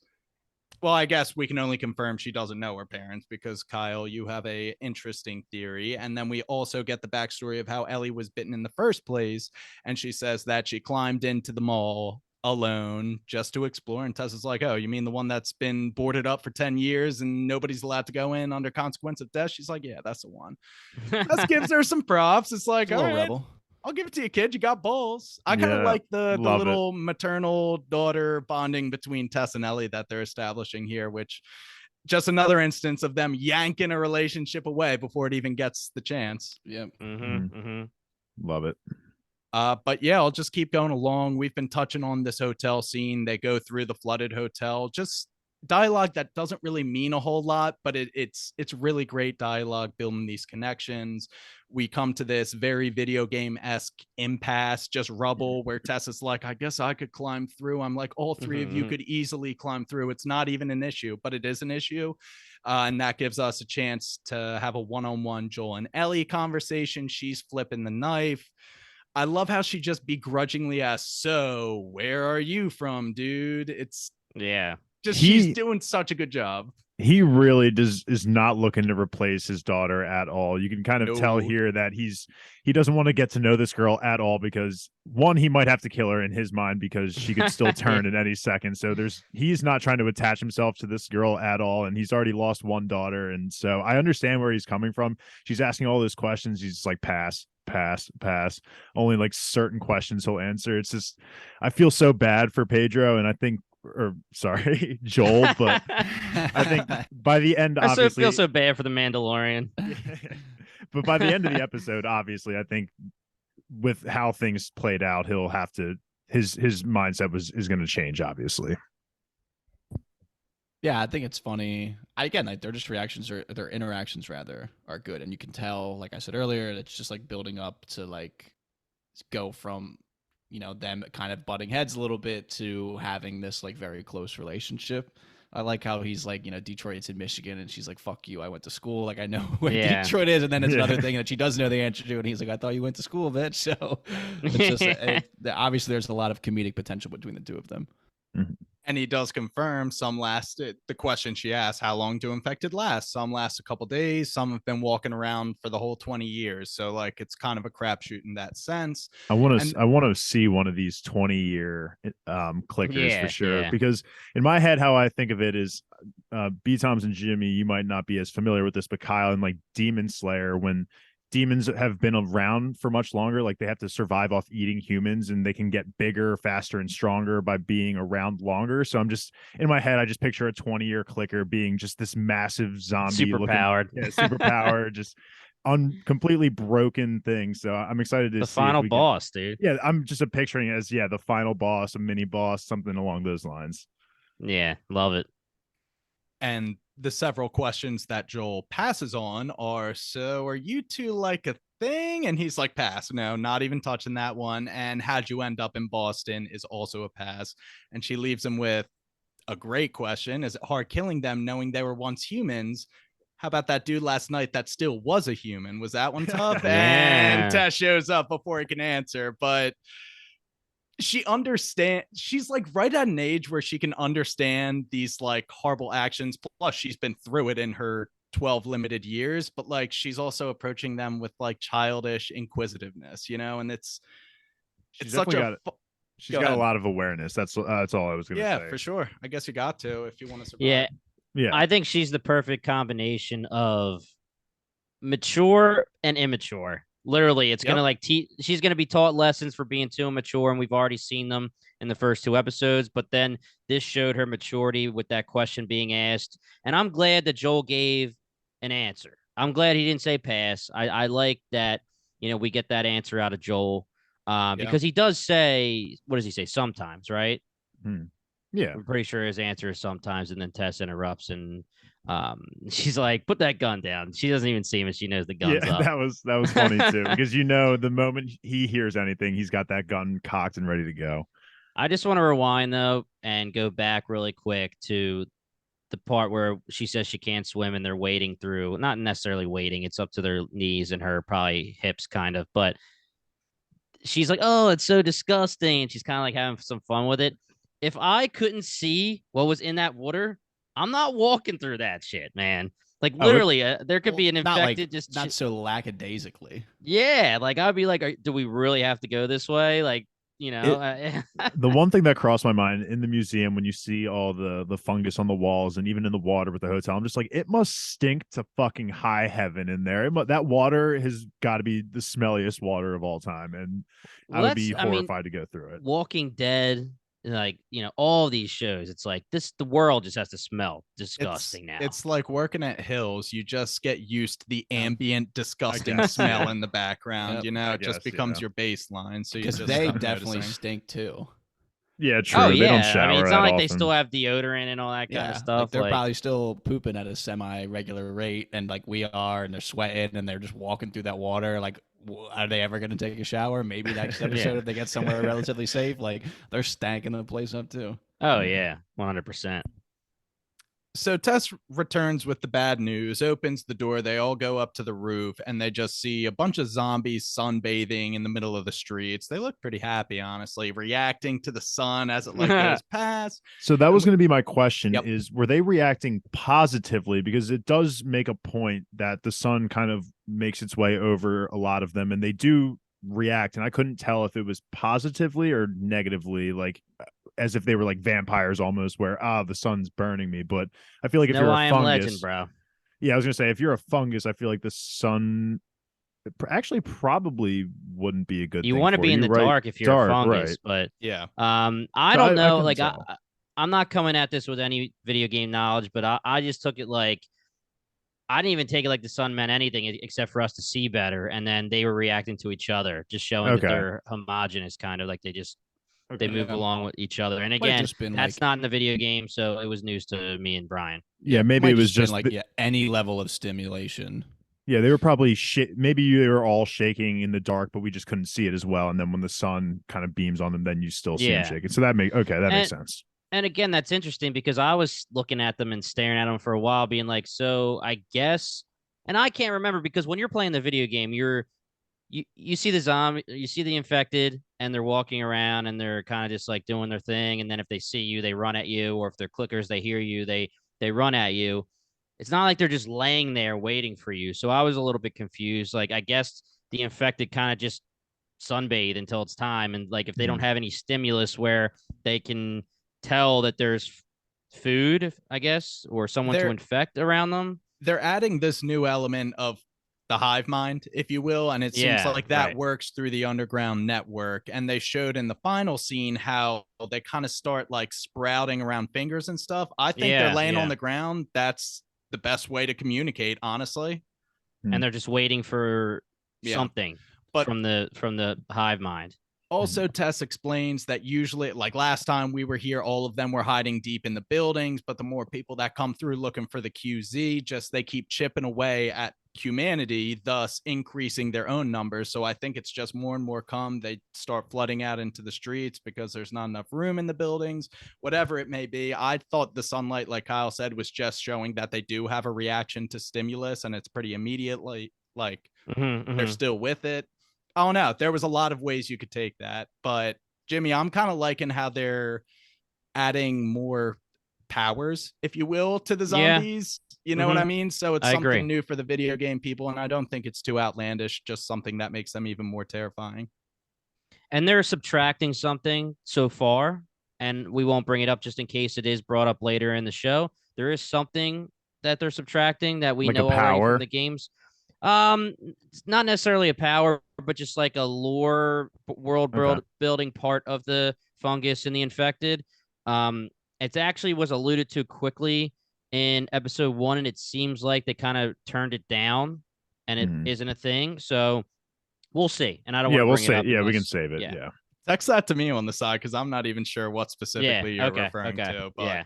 Well, I guess we can only confirm she doesn't know her parents because, Kyle, you have a interesting theory. And then we also get the backstory of how Ellie was bitten in the first place. And she says that she climbed into the mall alone just to explore. And Tessa's like, oh, you mean the one that's been boarded up for 10 years and nobody's allowed to go in under consequence of death? She's like, yeah, that's the one. Tess gives her some props. It's like, all right, rebel. I'll give it to you, kid. You got balls. I kind of like the little maternal daughter bonding between Tess and Ellie that they're establishing here, which just another instance of them yanking a relationship away before it even gets the chance. Yep. Love it. But yeah, I'll just keep going along. We've been touching on this hotel scene. They go through the flooded hotel, just dialogue that doesn't really mean a whole lot, but it's really great dialogue building these connections. We come to this very video game-esque impasse, just rubble, where Tessa's like, I guess I could climb through. I'm like, all three of you could easily climb through. It's not even an issue, but it is an issue. And that gives us a chance to have a one-on-one Joel and Ellie conversation. She's flipping the knife. I love how she just begrudgingly asks, so where are you from, dude? It's she's doing such a good job. He really is not looking to replace his daughter at all. You can kind of tell here that he doesn't want to get to know this girl at all because one, he might have to kill her in his mind because she could still turn at any second. So he's not trying to attach himself to this girl at all. And he's already lost one daughter. And so I understand where he's coming from. She's asking all those questions. He's just like, pass. Only like certain questions he'll answer. It's just, I feel so bad for Pedro. And I think, Joel, but I think by the end, obviously, I feel so bad for the Mandalorian. But by the end of the episode, obviously, I think with how things played out, he'll have to his mindset is going to change, obviously. Yeah, I think it's funny. Again, like their interactions rather are good, and you can tell, like I said earlier, it's just like building up to like go from them kind of butting heads a little bit to having this like very close relationship. I like how he's like, Detroit's in Michigan, and she's like, "Fuck you, I went to school. Like I know where Yeah. Detroit is." And then it's Yeah. another thing that she does know the answer to, and he's like, "I thought you went to school, bitch." So it's just obviously there's a lot of comedic potential between the two of them. Mhm. And he does confirm some lasted. The question she asked, how long do infected last? Some last a couple days. Some have been walking around for the whole 20 years. So like it's kind of a crapshoot in that sense. I want And- to see one of these 20-year clickers for Yeah, sure. yeah. Because in my head, how I think of it is B Toms and Jimmy, you might not be as familiar with this, but Kyle and like Demon Slayer, when demons have been around for much longer, like they have to survive off eating humans, and they can get bigger, faster, and stronger by being around longer. So I'm just in my head, I just picture a 20-year clicker being just this massive zombie Super looking, powered. super powered, just completely broken thing. So I'm excited to The see if final we can- boss, dude. yeah, I'm just picturing it as the final boss, a mini boss, something along those lines. Yeah, love it. And the several questions that Joel passes on are, so are you two like a thing? And he's like, pass. No, not even touching that one. And how'd you end up in Boston is also a pass. And she leaves him with a great question. Is it hard killing them knowing they were once humans? How about that dude last night that still was a human? Was that one tough? Yeah. And Tess shows up before he can answer. But she understands, she's like right at an age where she can understand these like horrible actions. Plus, she's been through it in her 12 limited years, but like she's also approaching them with like childish inquisitiveness, and it's She's such definitely a she's Go got ahead. a lot of awareness. That's all I was gonna yeah, say. for sure. I guess you got to if you want to survive. Yeah, Yeah. I think she's the perfect combination of mature and immature. Literally, it's gonna Yep. like she's gonna be taught lessons for being too immature, and we've already seen them in the first two episodes. But then this showed her maturity with that question being asked, and I'm glad that Joel gave an answer. I'm glad he didn't say pass. I like that. We get that answer out of Joel because he does say, what does he say? Sometimes, right? Yeah. I'm pretty sure his answer is sometimes, and then Tess interrupts and she's like, "Put that gun down." She doesn't even see him, and she knows the gun's Yeah, up. that was funny too, because the moment he hears anything, he's got that gun cocked and ready to go. I just want to rewind though and go back really quick to the part where she says she can't swim and they're wading through, not necessarily wading, it's up to their knees and her probably hips kind of, but she's like, "Oh, it's so disgusting." And she's kind of like having some fun with it. If I couldn't see what was in that water, I'm not walking through that shit, man. Like literally, there could be an infected not so lackadaisically. Yeah, like I'd be like, do we really have to go this way? Like, The one thing that crossed my mind in the museum when you see all the fungus on the walls and even in the water with the hotel, I'm just like, it must stink to fucking high heaven in there. That water has got to be the smelliest water of all time, and I would be horrified to go through it. Walking Dead, like all these shows, it's like the world just has to smell disgusting now. It's like working at Hills. You just get used to the ambient disgusting guess, smell yeah. in the background. Yep. It just becomes your baseline. So you Because just they stop definitely noticing. stink too. Yeah, true. Oh They yeah, don't shower. I mean, it's not like often. they still have deodorant and all that kind of stuff. Like they're probably still pooping at a semi-regular rate, and like we are, and they're sweating, and they're just walking through that water. Like, are they ever going to take a shower? Maybe next episode if they get somewhere relatively safe. Like they're stanking the place up too. Oh yeah, 100%. So Tess returns with the bad news, opens the door. They all go up to the roof, and they just see a bunch of zombies sunbathing in the middle of the streets. They look pretty happy, honestly, reacting to the sun as it like goes past. So that was going to be my question: Yep. is were they reacting positively? Because it does make a point that the sun kind of makes its way over a lot of them, and they do react. And I couldn't tell if it was positively or negatively, like as if they were like vampires almost, where the sun's burning me. But I feel like if you're a fungus, legend, bro. Yeah, I was gonna say if you're a fungus, I feel like the sun actually probably wouldn't be a good. You thing want to for be in the right? dark if you're a fungus, but Yeah. I So don't I know. couldn't Like tell. I'm not coming at this with any video game knowledge, but I just took it like I didn't even take it like the sun meant anything except for us to see better, and then they were reacting to each other, just showing that Okay. they're homogenous, kind of like they Okay. move along with each other. And Might have again, just been that's like, not in the video game, so it was news to me and Brian. Yeah, maybe might it was been just like any level of stimulation. Yeah, they were probably maybe they were all shaking in the dark, but we just couldn't see it as well. And then when the sun kind of beams on them, then you still see them Yeah. shaking. So that makes sense. And again, that's interesting because I was looking at them and staring at them for a while, being like, so I guess, and I can't remember because when you're playing the video game, you see the zombie, you see the infected, and they're walking around and they're kind of just like doing their thing. And then if they see you, they run at you, or if they're clickers, they hear you, they run at you. It's not like they're just laying there waiting for you. So I was a little bit confused. Like I guess the infected kind of just sunbathe until it's time, and like if they don't have any stimulus where they can tell that there's food, I guess, or someone to infect around them. They're adding this new element of the hive mind, if you will, and it seems like that works through the underground network. And they showed in the final scene how they kind of start like sprouting around fingers and stuff. I think they're laying on the ground. That's the best way to communicate, honestly. And they're just waiting for something from the hive mind. Also, Tess explains that usually, like last time we were here, all of them were hiding deep in the buildings, but the more people that come through looking for the QZ, just they keep chipping away at humanity, thus increasing their own numbers. So I think it's just more and more they start flooding out into the streets because there's not enough room in the buildings, whatever it may be. I thought the sunlight, like Kyle said, was just showing that they do have a reaction to stimulus, and it's pretty immediately like they're still with it. I don't know. There was a lot of ways you could take that, but Jimmy, I'm kind of liking how they're adding more powers, if you will, to the zombies. You know what I mean? So it's something new for the video game people, and I don't think it's too outlandish, just something that makes them even more terrifying. And they're subtracting something so far, and we won't bring it up just in case it is brought up later in the show. There is something that they're subtracting that we know already from the games. It's not necessarily a power, but just like a lore world building part of the fungus and the infected. It actually was alluded to quickly in episode 1, and it seems like they kind of turned it down, and it isn't a thing. So we'll see. And I don't want to bring it up. Yeah, we can save it. Yeah. Text that to me on the side because I'm not even sure what specifically you're referring to. But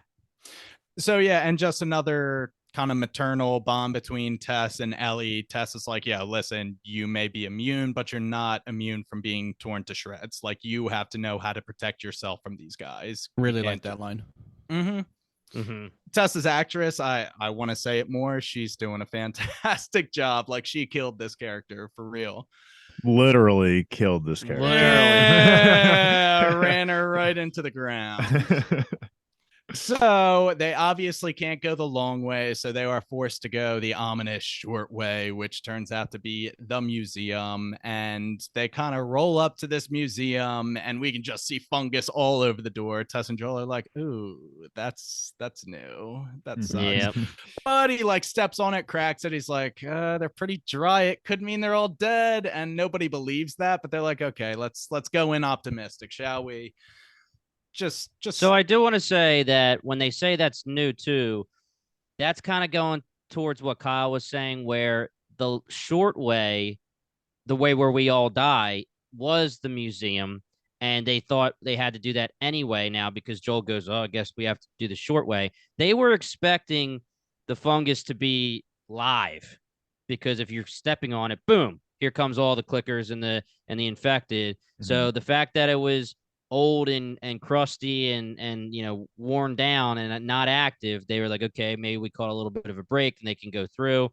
so and just another kind of maternal bond between Tess and Ellie. Tess is like, yeah, listen, you may be immune, but you're not immune from being torn to shreds. Like, you have to know how to protect yourself from these guys. Really like that line. Tess's actress, I want to say it more. She's doing a fantastic job. Like, she killed this character for real. Literally killed this character. Ran her right into the ground. So they obviously can't go the long way, so they are forced to go the ominous short way, which turns out to be the museum. And they kind of roll up to this museum, and we can just see fungus all over the door. Tess and Joel are like, ooh, that's new. That sucks. But he like steps on it, cracks it. He's like, they're pretty dry. It could mean they're all dead. And nobody believes that, but they're like, okay, let's go in optimistic, shall we? Just so I do want to say that when they say that's new too, that's kind of going towards what Kyle was saying, where the short way, the way where we all die, was the museum, and they thought they had to do that anyway now because Joel goes, oh, I guess we have to do the short way. They were expecting the fungus to be live because if you're stepping on it, boom, here comes all the clickers and the infected. So the fact that it was old and crusty and you know, worn down and not active, they were like, okay, maybe we caught a little bit of a break and they can go through.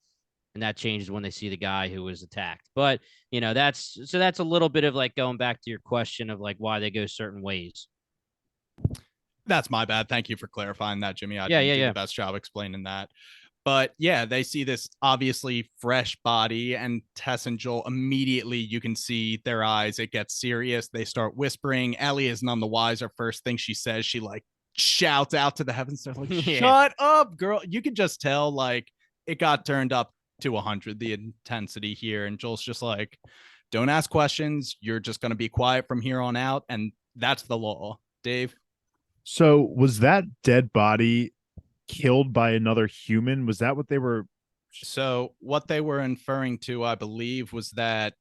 And that changes when they see the guy who was attacked. But you know, that's a little bit of like going back to your question of like why they go certain ways. That's my bad. Thank you for clarifying that, Jimmy. I didn't do the best job explaining that. But yeah, they see this obviously fresh body, and Tess and Joel immediately, you can see their eyes. It gets serious. They start whispering. Ellie is none the wiser. First thing she says, she like shouts out to the heavens. They're like, shut up, girl. You could just tell like it got turned up to 100, the intensity here. And Joel's just like, don't ask questions. You're just going to be quiet from here on out. And that's the law. Dave? So was that dead body killed by another human? Was that what they were? So what they were inferring to, I believe, was that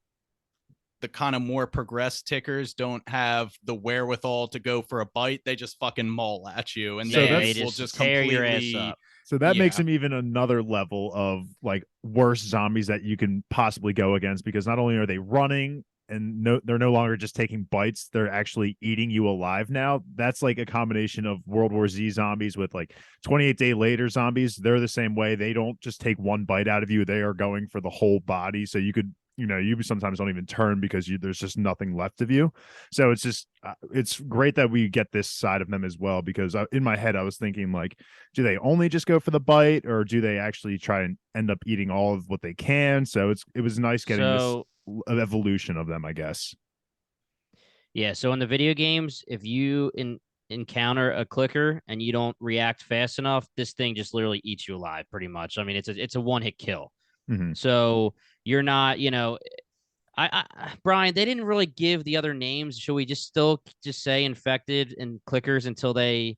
the kind of more progressed tickers don't have the wherewithal to go for a bite. They just fucking maul at you, and So they they will just just tear your ass completely. up. So that makes Yeah. him even another level of like worse zombies that you can possibly go against, because not only are they running and they're no longer just taking bites, they're actually eating you alive now. That's like a combination of World War Z zombies with like 28 Day Later zombies. They're the same way. They don't just take one bite out of you, they are going for the whole body. So you could, you sometimes don't even turn because there's just nothing left of you. So it's just it's great that we get this side of them as well, because in my head I was thinking, like, do they only just go for the bite, or do they actually try and end up eating all of what they can? So it was nice getting this evolution of them, I guess. Yeah, so in the video games, if you encounter a clicker and you don't react fast enough, this thing just literally eats you alive, pretty much. I mean, it's a one hit kill. Mm-hmm. So you're not, Brian, they didn't really give the other names. Should we just say infected and clickers until they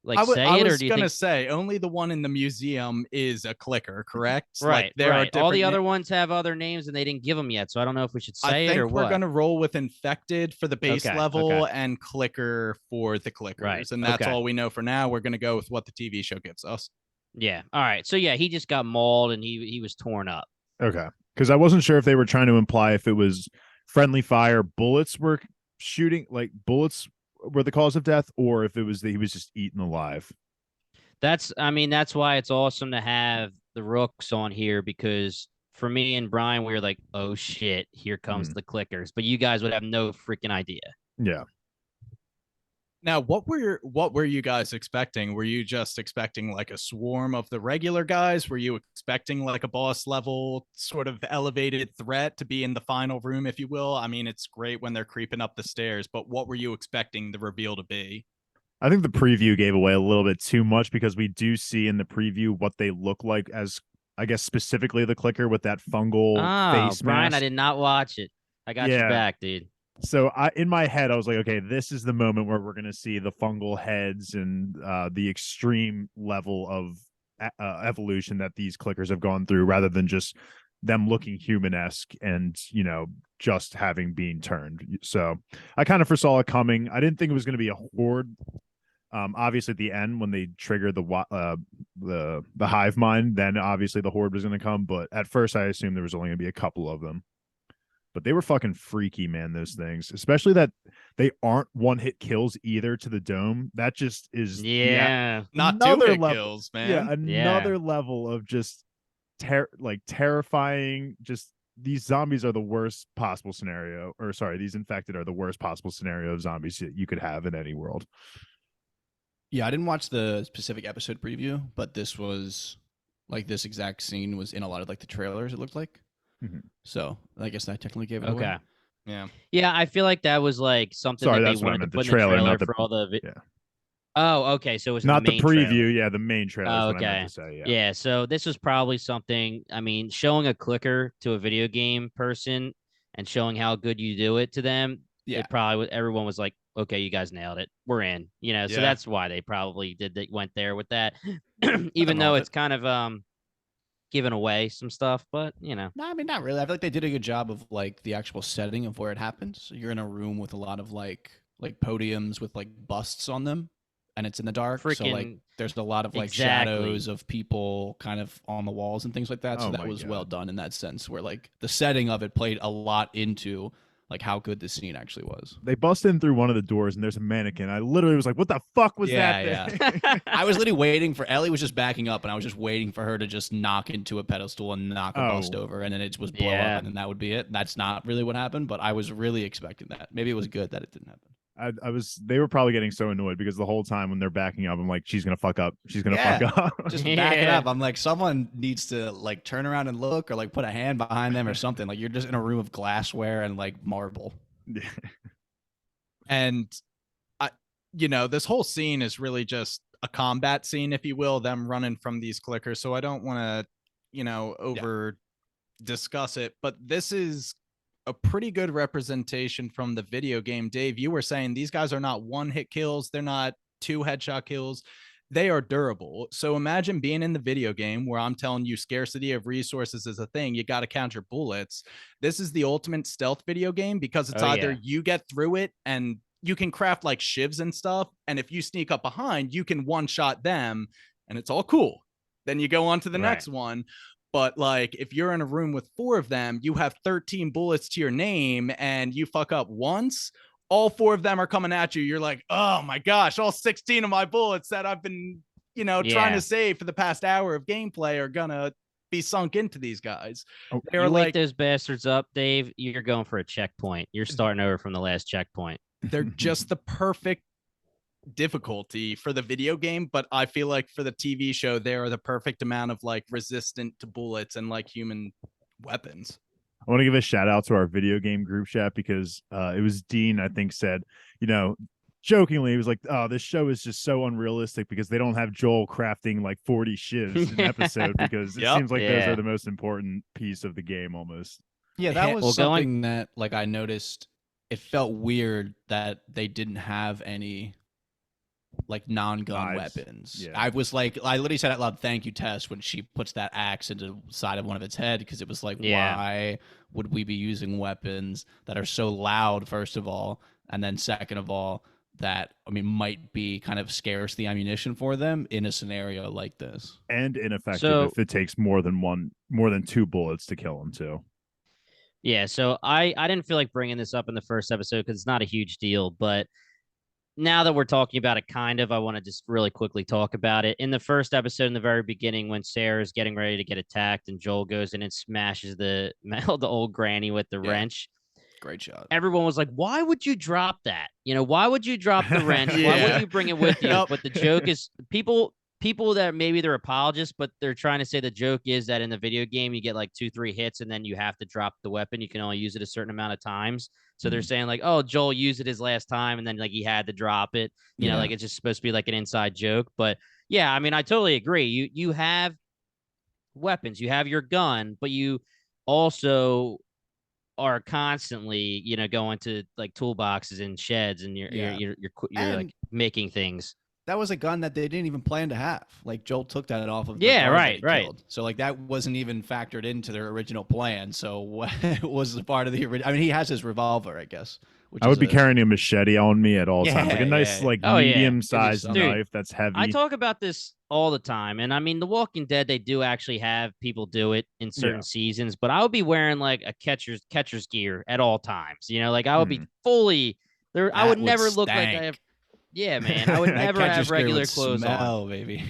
I was or do you gonna think... say only the one in the museum is a clicker, correct? Right, like, there right. are All the other ones have other names and they didn't give them yet, so I don't know if we should say it or what. We're gonna roll with infected for the base level okay. and clicker for the clickers, right. and that's all we know for now. We're gonna go with what the TV show gives us. Yeah. All right. So yeah, he just got mauled and he was torn up. Okay, because I wasn't sure if they were trying to imply if it was friendly fire, bullets were shooting, like bullets were the cause of death, or if it was that he was just eaten alive. That's why it's awesome to have the Rooks on here, because for me and Brian, we were like, oh shit, here comes the clickers. But you guys would have no freaking idea. Yeah. Now, what were you guys expecting? Were you just expecting like a swarm of the regular guys? Were you expecting like a boss level sort of elevated threat to be in the final room, if you will? I mean, it's great when they're creeping up the stairs, but what were you expecting the reveal to be? I think the preview gave away a little bit too much, because we do see in the preview what they look like, as I guess specifically the clicker with that fungal face Brian, mask. I did not watch it. I got your back, dude. So in my head, I was like, okay, this is the moment where we're going to see the fungal heads and the extreme level of evolution that these clickers have gone through, rather than just them looking human-esque and, just having been turned. So I kind of foresaw it coming. I didn't think it was going to be a horde. Obviously, at the end, when they triggered the hive mind, then obviously the horde was going to come. But at first, I assumed there was only going to be a couple of them. But they were fucking freaky, man, those things. Especially that they aren't one-hit kills either to the dome. That just is... not two-hit kills, man. Yeah, another level of just terrifying. Just, these zombies are the worst possible scenario. Or sorry, these infected are the worst possible scenario of zombies that you could have in any world. Yeah, I didn't watch the specific episode preview, but this was... like, this exact scene was in a lot of, like, the trailers, it looked like. Mm-hmm. So I guess that technically gave it away. Yeah, I feel like that was like something that they wanted to put in the trailer for all the Oh, okay. So it was not the main preview, trailer. Yeah, the main trailer. Oh, okay. What I meant to say, yeah. So this was probably something. I mean, showing a clicker to a video game person and showing how good you do it to them. Yeah, it probably everyone was like, okay, you guys nailed it. We're in. So that's why they probably went there with that. Even though it's kind of giving away some stuff, but No, I mean, not really. I feel like they did a good job of like the actual setting of where it happens. So you're in a room with a lot of like podiums with like busts on them, and it's in the dark. So like there's a lot of like shadows of people kind of on the walls and things like that. So that was well done in that sense, where like the setting of it played a lot into like how good the scene actually was. They bust in through one of the doors and there's a mannequin. I literally was like, what the fuck was that thing? Yeah. I was literally waiting for... Ellie was just backing up and I was just waiting for her to just knock into a pedestal and knock a bust over, and then it was blow up and then that would be it. That's not really what happened, but I was really expecting that. Maybe it was good that it didn't happen. They were probably getting so annoyed because the whole time when they're backing up, I'm like, she's gonna fuck up. She's gonna fuck up. Just back it up. I'm like, someone needs to like turn around and look, or like put a hand behind them or something. Like, you're just in a room of glassware and like marble. And this whole scene is really just a combat scene, if you will, them running from these clickers. So I don't want to, over discuss it, but this is a pretty good representation from the video game. Dave, you were saying these guys are not one-hit kills. They're not two headshot kills. They are durable. So imagine being in the video game where I'm telling you scarcity of resources is a thing. You got to count your bullets. This is the ultimate stealth video game, because it's either you get through it and you can craft like shivs and stuff, and if you sneak up behind, you can one-shot them and it's all cool. Then you go on to the next one. But like, if you're in a room with 4 of them, you have 13 bullets to your name, and you fuck up once, all 4 of them are coming at you. You're like, oh my gosh, all 16 of my bullets that I've been, trying to save for the past hour of gameplay are gonna be sunk into these guys. Oh, They were You wake like, those bastards up, Dave. You're going for a checkpoint. You're starting over from the last checkpoint. they're just the perfect difficulty for the video game, but I feel like for the TV show, they are the perfect amount of like resistant to bullets and like human weapons. I want to give a shout out to our video game group chat because it was Dean, I think, said, jokingly, he was like, oh, this show is just so unrealistic because they don't have Joel crafting like 40 shivs an episode because it seems like those are the most important piece of the game almost. Yeah, that was something that like I noticed. It felt weird that they didn't have any like non-gun weapons. Yeah. I was like, I literally said out loud, "Thank you, Tess," when she puts that axe into the side of one of its head, because it was like, why would we be using weapons that are so loud? First of all, and then second of all, that might be kind of scarce the ammunition for them in a scenario like this, and ineffective if it takes more than 2 bullets to kill them too. Yeah, so I didn't feel like bringing this up in the first episode because it's not a huge deal, but now that we're talking about it, I want to just really quickly talk about it. In the first episode, in the very beginning, when Sarah's getting ready to get attacked and Joel goes in and smashes the old granny with the wrench. Great shot. Everyone was like, why would you drop that? Why would you drop the wrench? Why would you bring it with you? But the joke is people that maybe they're apologists, but they're trying to say the joke is that in the video game, you get like 2-3 hits and then you have to drop the weapon. You can only use it a certain amount of times. So they're saying like, oh, Joel used it his last time and then like he had to drop it. You know, like it's just supposed to be like an inside joke. But yeah, I totally agree. You have weapons, you have your gun, but you also are constantly, going to like toolboxes and sheds and you're like making things. That was a gun that they didn't even plan to have. Like Joel took that off of the right. killed. So like that wasn't even factored into their original plan. So what was the part of the original? He has his revolver, I guess. I would be carrying a machete on me at all times, like a nice medium-sized knife that's heavy. I talk about this all the time, and The Walking Dead, they do actually have people do it in certain seasons, but I would be wearing like a catcher's gear at all times. Like I would be fully there. I would never look like I have. Yeah, man. I would never have regular clothes on. Baby.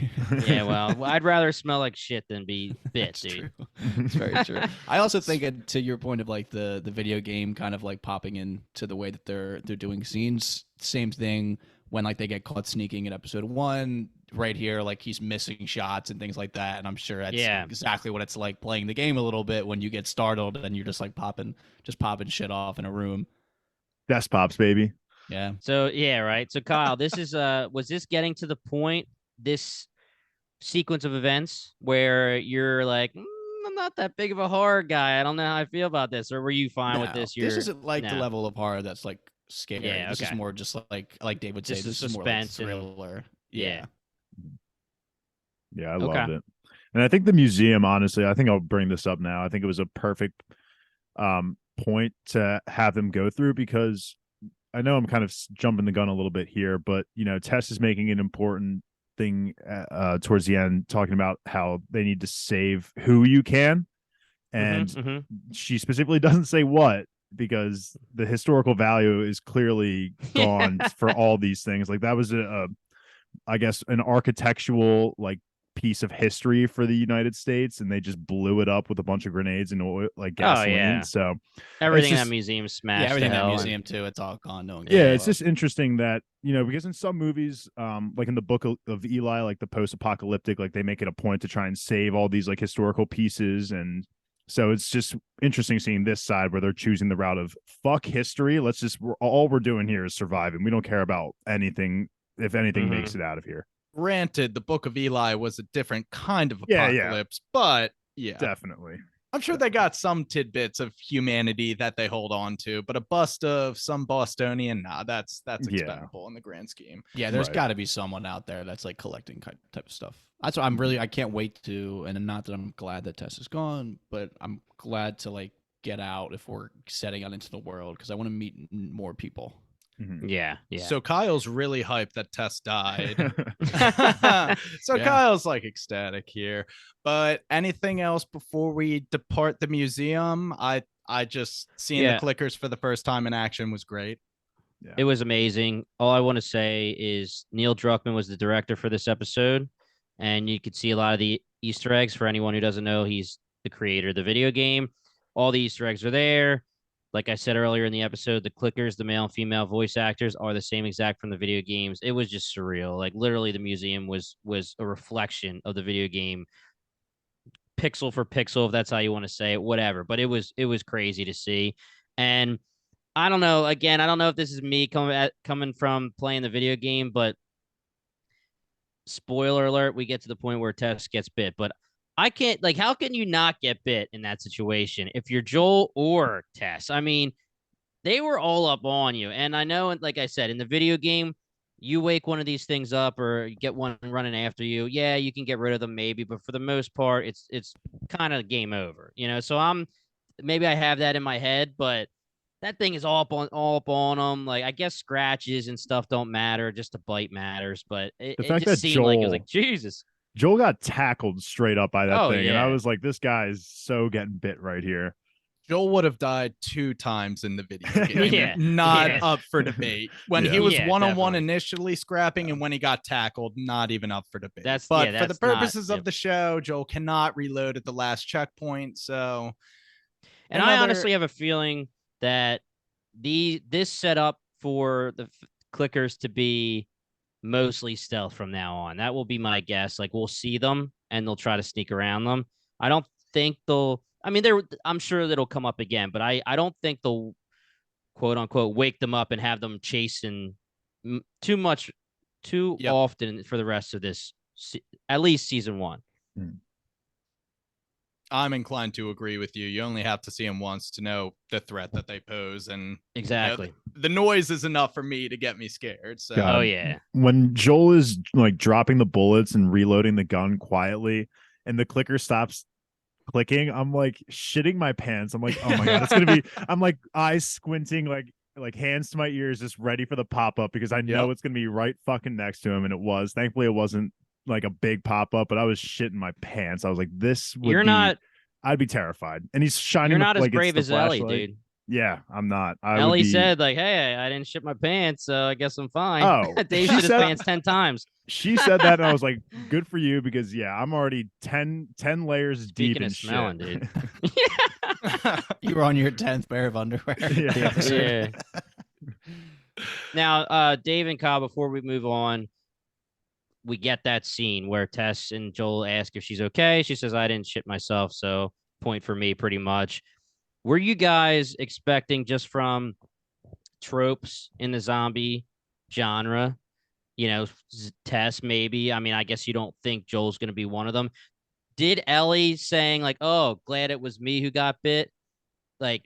Yeah, well, I'd rather smell like shit than be bit, dude. It's very true. I also think, to your point of like the video game kind of like popping into the way that they're doing scenes, same thing when like they get caught sneaking in episode 1. Right here, like he's missing shots and things like that, and I'm sure that's exactly what it's like playing the game a little bit when you get startled and you're just like popping shit off in a room. Desk pops, baby. Yeah. So right. So Kyle, this is was this getting to the point, this sequence of events where you're like, I'm not that big of a horror guy. I don't know how I feel about this. Or were you fine with this? This isn't like the level of horror that's like scary. Yeah, This is more just like Dave would say, this is more like thriller. Yeah, I loved it. And I think the museum, honestly, I think I'll bring this up now. I think it was a perfect point to have them go through, because I know I'm kind of jumping the gun a little bit here, but Tess is making an important thing towards the end, talking about how they need to save who you can, and she specifically doesn't say what, because the historical value is clearly gone for all these things. Like that was I guess an architectural like piece of history for the United States, and they just blew it up with a bunch of grenades and oil, like gasoline. So everything in that museum smashed. Yeah, everything in that museum too. It's all gone. No one it's just interesting that because in some movies, like in the Book of Eli, like the post-apocalyptic, like they make it a point to try and save all these like historical pieces, and so it's just interesting seeing this side where they're choosing the route of fuck history. All we're doing here is surviving. We don't care about anything if anything makes it out of here. Granted, the Book of Eli was a different kind of apocalypse, but definitely. I'm sure they got some tidbits of humanity that they hold on to, but a bust of some Bostonian, that's expendable in the grand scheme. Yeah, there's got to be someone out there that's like collecting type of stuff. That's what I can't wait to, and not that I'm glad that Tess is gone, but I'm glad to like get out if we're setting out into the world, because I want to meet more people. Yeah. So Kyle's really hyped that Tess died. So Yeah. Kyle's like ecstatic here. But anything else before we depart the museum? I just seeing the clickers for the first time in action was great. Yeah. It was amazing. All I want to say is Neil Druckmann was the director for this episode, and you could see a lot of the Easter eggs. For anyone who doesn't know, he's the creator of the video game. All the Easter eggs are there. Like I said earlier in the episode, the clickers, the male and female voice actors are the same exact from the video games. It was just surreal. Like literally, the museum was a reflection of the video game, pixel for pixel, if that's how you want to say it, whatever. But it was crazy to see, and I don't know. Again, I don't know if this is me coming from playing the video game, but spoiler alert, we get to the point where Tess gets bit. But I can't, like, how can you not get bit in that situation if you're Joel or Tess? I mean, they were all up on you. And I know, like I said, in the video game, you wake one of these things up or you get one running after you. Yeah, you can get rid of them maybe, but for the most part, it's kind of game over, you know? So maybe I have that in my head, but that thing is all up on them. Like, I guess scratches and stuff don't matter. Just the bite matters. But The it fact just that seemed like it was like, Jesus. Joel got tackled straight up by that Oh, thing. And I yeah. was like, this guy is so getting bit right here. Joel would have died 2 times in the video game. Yeah. Not Yeah. up for debate. When Yeah. he was Yeah, one-on-one definitely. initially scrapping, and when he got tackled, not even up for debate. That's- but yeah, for the that's not- purposes of yep. the show, Joel cannot reload at the last checkpoint. So And I honestly have a feeling that this set up for the clickers to be mostly stealth from now on. That will be my guess. Like, we'll see them and they'll try to sneak around them. I don't think they'll. I mean, I'm sure that'll come up again, but I don't think they'll quote unquote wake them up and have them chasing too often for the rest of this, at least season 1. I'm inclined to agree with you. You only have to see them once to know the threat that they pose, and Exactly. the noise is enough for me to get me scared. So God. Oh yeah. When Joel is like dropping the bullets and reloading the gun quietly and the clicker stops clicking, I'm like shitting my pants. I'm like, oh my God, it's going to be, I'm like eyes squinting, like hands to my ears, just ready for the pop up because I know it's going to be right fucking next to him. And it was. Thankfully, it wasn't like a big pop up, but I was shitting my pants. I was like, this would I'd be terrified. And he's shining. You're not like as brave as Ellie, flashlight. dude. Yeah, I'm not. Ellie said, like, hey, I didn't shit my pants, so I guess I'm fine. Oh, Dave shit his pants 10 times. She said that, and I was like, good for you, because yeah, I'm already 10 layers deep in smelling, shit. Dude. You were on your 10th pair of underwear. Yeah. Now, Dave and Kyle, before we move on, we get that scene where Tess and Joel ask if she's okay. She says, I didn't shit myself, so point for me pretty much. Were you guys expecting, just from tropes in the zombie genre, you know, Tess maybe? I mean, I guess you don't think Joel's going to be one of them. Did Ellie saying like, oh, glad it was me who got bit, like,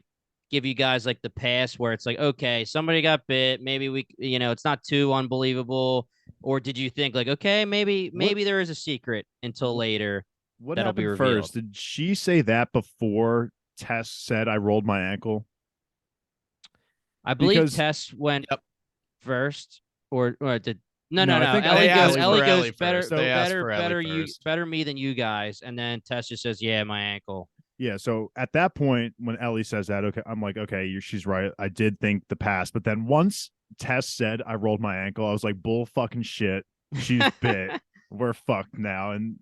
give you guys like the pass where it's like, okay, somebody got bit, maybe we, you know, it's not too unbelievable? Or did you think like, okay, maybe there is a secret until later? What that'll be happened revealed first? Did she say that before Tess said I rolled my ankle? I believe Because- Tess went first, or did no. I think Ellie goes first. better, They asked for Ellie you, first. better me than you guys, and then Tess just says, yeah, my ankle. Yeah, so at that point, when Ellie says that, okay, I'm like, okay, she's right. I did think the past, but then once Tess said I rolled my ankle, I was like, bull fucking shit. She's bit. We're fucked now. And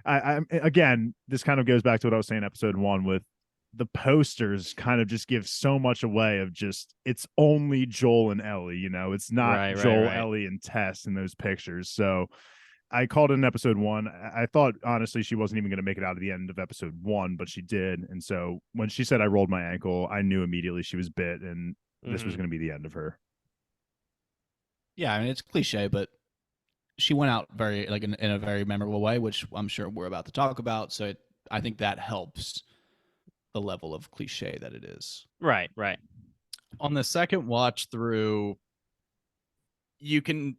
I again, this kind of goes back to what I was saying episode 1 with the posters kind of just give so much away of just, it's only Joel and Ellie, you know, it's not Joel, Ellie, and Tess in those pictures. So I called it in episode 1. I thought honestly she wasn't even going to make it out of the end of episode 1, but she did. And so when she said I rolled my ankle, I knew immediately she was bit, and this was going to be the end of her. Yeah, I mean, it's cliche, but she went out very like in a very memorable way, which I'm sure we're about to talk about. So I think that helps the level of cliche that it is. Right. On the second watch through, you can,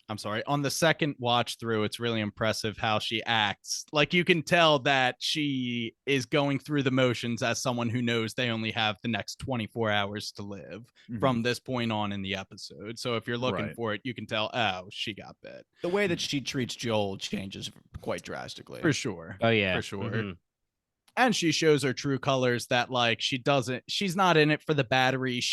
I'm sorry, on the second watch through, it's really impressive how she acts. Like you can tell that she is going through the motions as someone who knows they only have the next 24 hours to live from this point on in the episode. So if you're looking for it, you can tell, oh, she got bit. The way that she treats Joel changes quite drastically. For sure. Oh, yeah. For sure. And she shows her true colors that like she's not in it for the battery.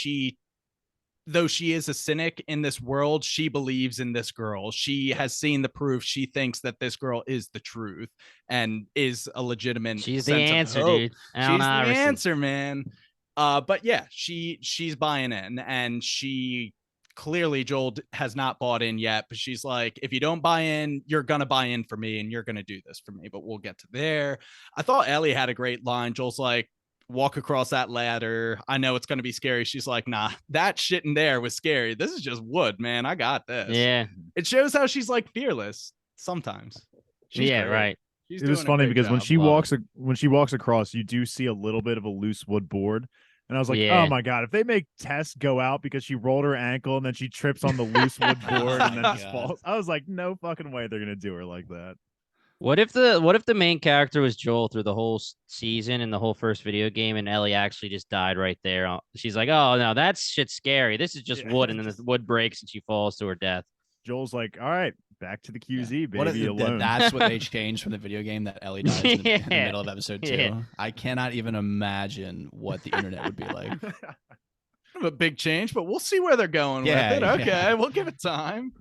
Though she is a cynic in this world, she believes in this girl. She has seen the proof. She thinks that this girl is the truth and is a legitimate She's sense the answer, of hope. dude. She's the answer, man. But yeah, she's buying in, and she clearly Joel has not bought in yet, but she's like, if you don't buy in, you're gonna buy in for me and you're gonna do this for me. But we'll get to there. I thought Ellie had a great line. Joel's like, walk across that ladder. I know it's going to be scary. She's like, nah, that shit in there was scary. This is just wood, man. I got this. Yeah. It shows how she's like fearless sometimes. She's great. Right. It was funny because when she walks across, you do see a little bit of a loose wood board. And I was like, oh my God, if they make Tess go out because she rolled her ankle and then she trips on the loose wood board and then just falls. I was like, no fucking way they're going to do her like that. What if the main character was Joel through the whole season and the whole first video game, and Ellie actually just died right there? She's like, oh no, that shit's scary. This is just wood, and then the wood breaks and she falls to her death. Joel's like, all right, back to the QZ, baby, alone. That's what they changed from the video game, that Ellie dies in the middle of episode 2. I cannot even imagine what the internet would be like. A big change, but we'll see where they're going with it. Okay, we'll give it time.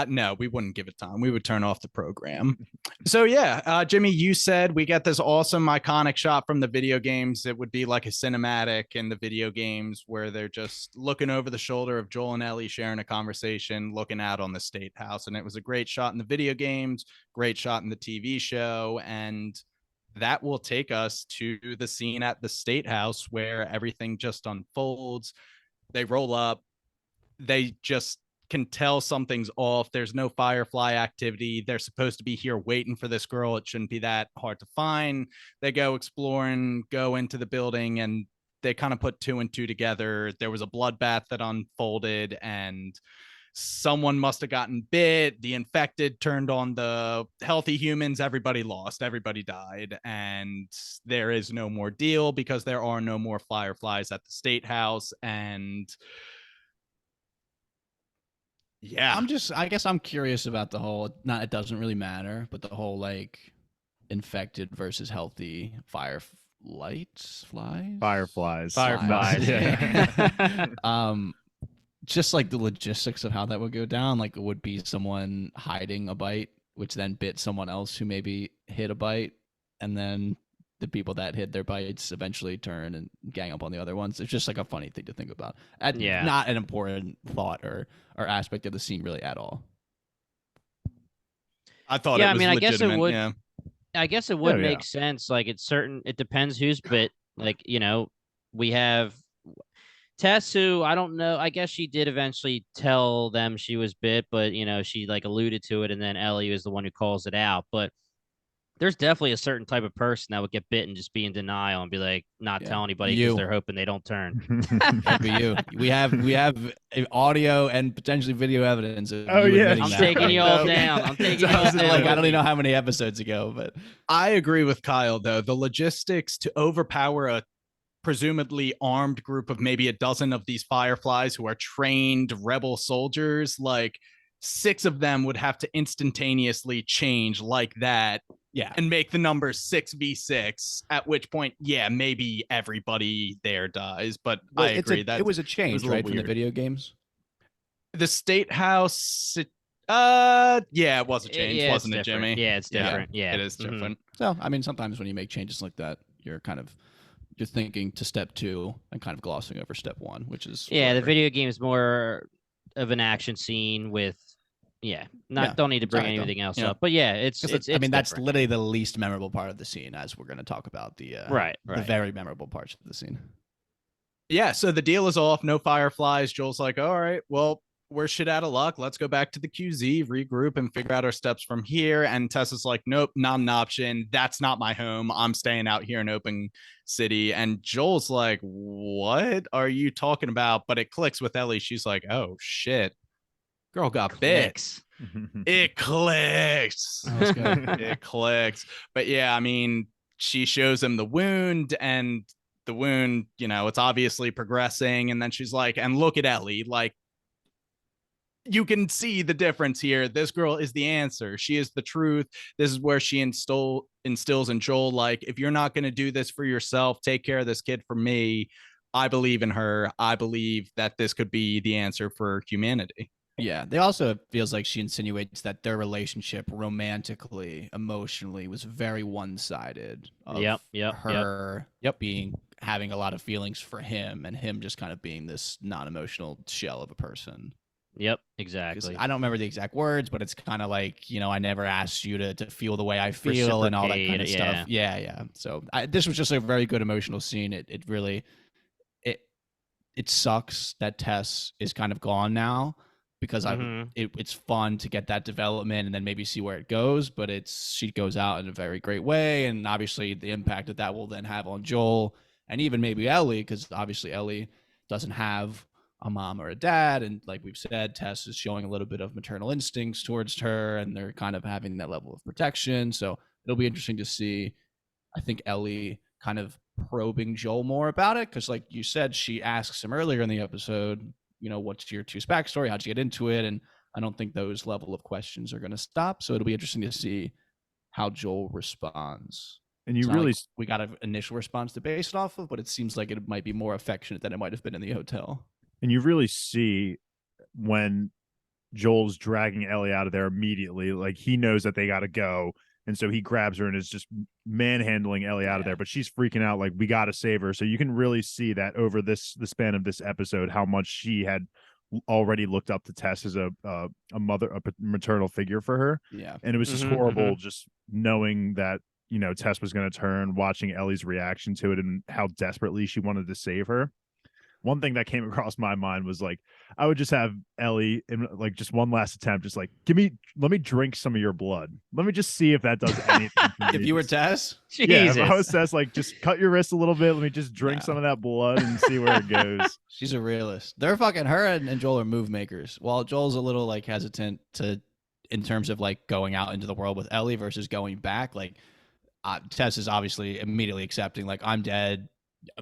No, we wouldn't give it time. We would turn off the program. So yeah, Jimmy, you said we get this awesome iconic shot from the video games. It would be like a cinematic in the video games where they're just looking over the shoulder of Joel and Ellie sharing a conversation, looking out on the state house. And it was a great shot in the video games, great shot in the TV show. And that will take us to the scene at the state house where everything just unfolds. They roll up. They just can tell something's off. There's no Firefly activity. They're supposed to be here waiting for this girl. It shouldn't be that hard to find. They go exploring, go into the building, and they kind of put 2 and 2 together. There was a bloodbath that unfolded, and someone must have gotten bit. The infected turned on the healthy humans. Everybody lost. Everybody died. And there is no more deal because there are no more Fireflies at the state house. And yeah, I guess I'm curious about the whole, it doesn't really matter, but the whole like infected versus healthy fireflies. Yeah. Just like the logistics of how that would go down. Like it would be someone hiding a bite, which then bit someone else who maybe hit a bite, and then the people that hid their bites eventually turn and gang up on the other ones. It's just like a funny thing to think about. Not an important thought or aspect of the scene really at all. I thought it was legitimate. I guess it would. Yeah. I guess it would make sense. Like it depends who's bit. Like, we have Tess, who I don't know. I guess she did eventually tell them she was bit, but she like alluded to it, and then Ellie is the one who calls it out. But there's definitely a certain type of person that would get bit and just be in denial and be like, not tell anybody because they're hoping they don't turn. That'd be you. We have audio and potentially video evidence. I'm taking you all down. I'm taking you all down. Like, I don't even know how many episodes ago, but I agree with Kyle though. The logistics to overpower a presumably armed group of maybe a dozen of these Fireflies who are trained rebel soldiers, like 6 of them would have to instantaneously change like that. Yeah. And make the number 6v6, at which point, maybe everybody there dies. But I agree that it was a change, right, from the video games? The state house, it was a change, wasn't it, Jimmy? Yeah, it's different. Yeah, it is different. So, I mean, sometimes when you make changes like that, you're thinking to step 2 and kind of glossing over step 1, which is the video game is more of an action scene with don't need to bring anything else up. But it's that's literally the least memorable part of the scene, as we're going to talk about the very memorable parts of the scene. Yeah, so the deal is off, no Fireflies. Joel's like, all right, well, we're shit out of luck. Let's go back to the QZ, regroup, and figure out our steps from here. And Tessa's like, nope, not an option. That's not my home. I'm staying out here in Open City. And Joel's like, what are you talking about? But it clicks with Ellie. She's like, oh, shit. Girl got bit. It clicks. That was good. It clicks. But yeah, I mean, she shows him the wound, and the wound, it's obviously progressing. And then she's like, and look at Ellie. Like, you can see the difference here. This girl is the answer. She is the truth. This is where she instills in Joel, like, if you're not going to do this for yourself, take care of this kid for me. I believe in her. I believe that this could be the answer for humanity. Yeah, they also it feels like she insinuates that their relationship romantically, emotionally was very one-sided. Of Yep. her having a lot of feelings for him and him just kind of being this non-emotional shell of a person. Yep, exactly. I don't remember the exact words, but it's kind of like, I never asked you to feel the way I feel and all that kind of stuff. Yeah. So this was just a very good emotional scene. It really, it sucks that Tess is kind of gone now, because it's fun to get that development and then maybe see where it goes, but she goes out in a very great way. And obviously the impact that will then have on Joel and even maybe Ellie, because obviously Ellie doesn't have a mom or a dad, and like we've said, Tess is showing a little bit of maternal instincts towards her, and they're kind of having that level of protection. So it'll be interesting to see, I think, Ellie kind of probing Joel more about it, because like you said, she asks him earlier in the episode, what's your two's backstory, how'd you get into it? And I don't think those level of questions are going to stop, so it'll be interesting to see how Joel responds. And you really, we got an initial response to base it off of, but it seems like it might be more affectionate than it might have been in the hotel. And you really see when Joel's dragging Ellie out of there immediately, like he knows that they got to go. And so he grabs her and is just manhandling Ellie out of there. But she's freaking out, like, we got to save her. So you can really see that over the span of this episode, how much she had already looked up to Tess as a maternal figure for her. Yeah. And it was just horrible just knowing that, Tess was going to turn, watching Ellie's reaction to it and how desperately she wanted to save her. One thing that came across my mind was like, I would just have Ellie in like just one last attempt, just like, let me drink some of your blood. Let me just see if that does anything. If you were Tess? Jesus. Yeah, if I was Tess, like, just cut your wrist a little bit. Let me just drink some of that blood and see where it goes. She's a realist. They're fucking, her and Joel are move makers. While Joel's a little like hesitant in terms of like going out into the world with Ellie versus going back, like Tess is obviously immediately accepting, like, I'm dead.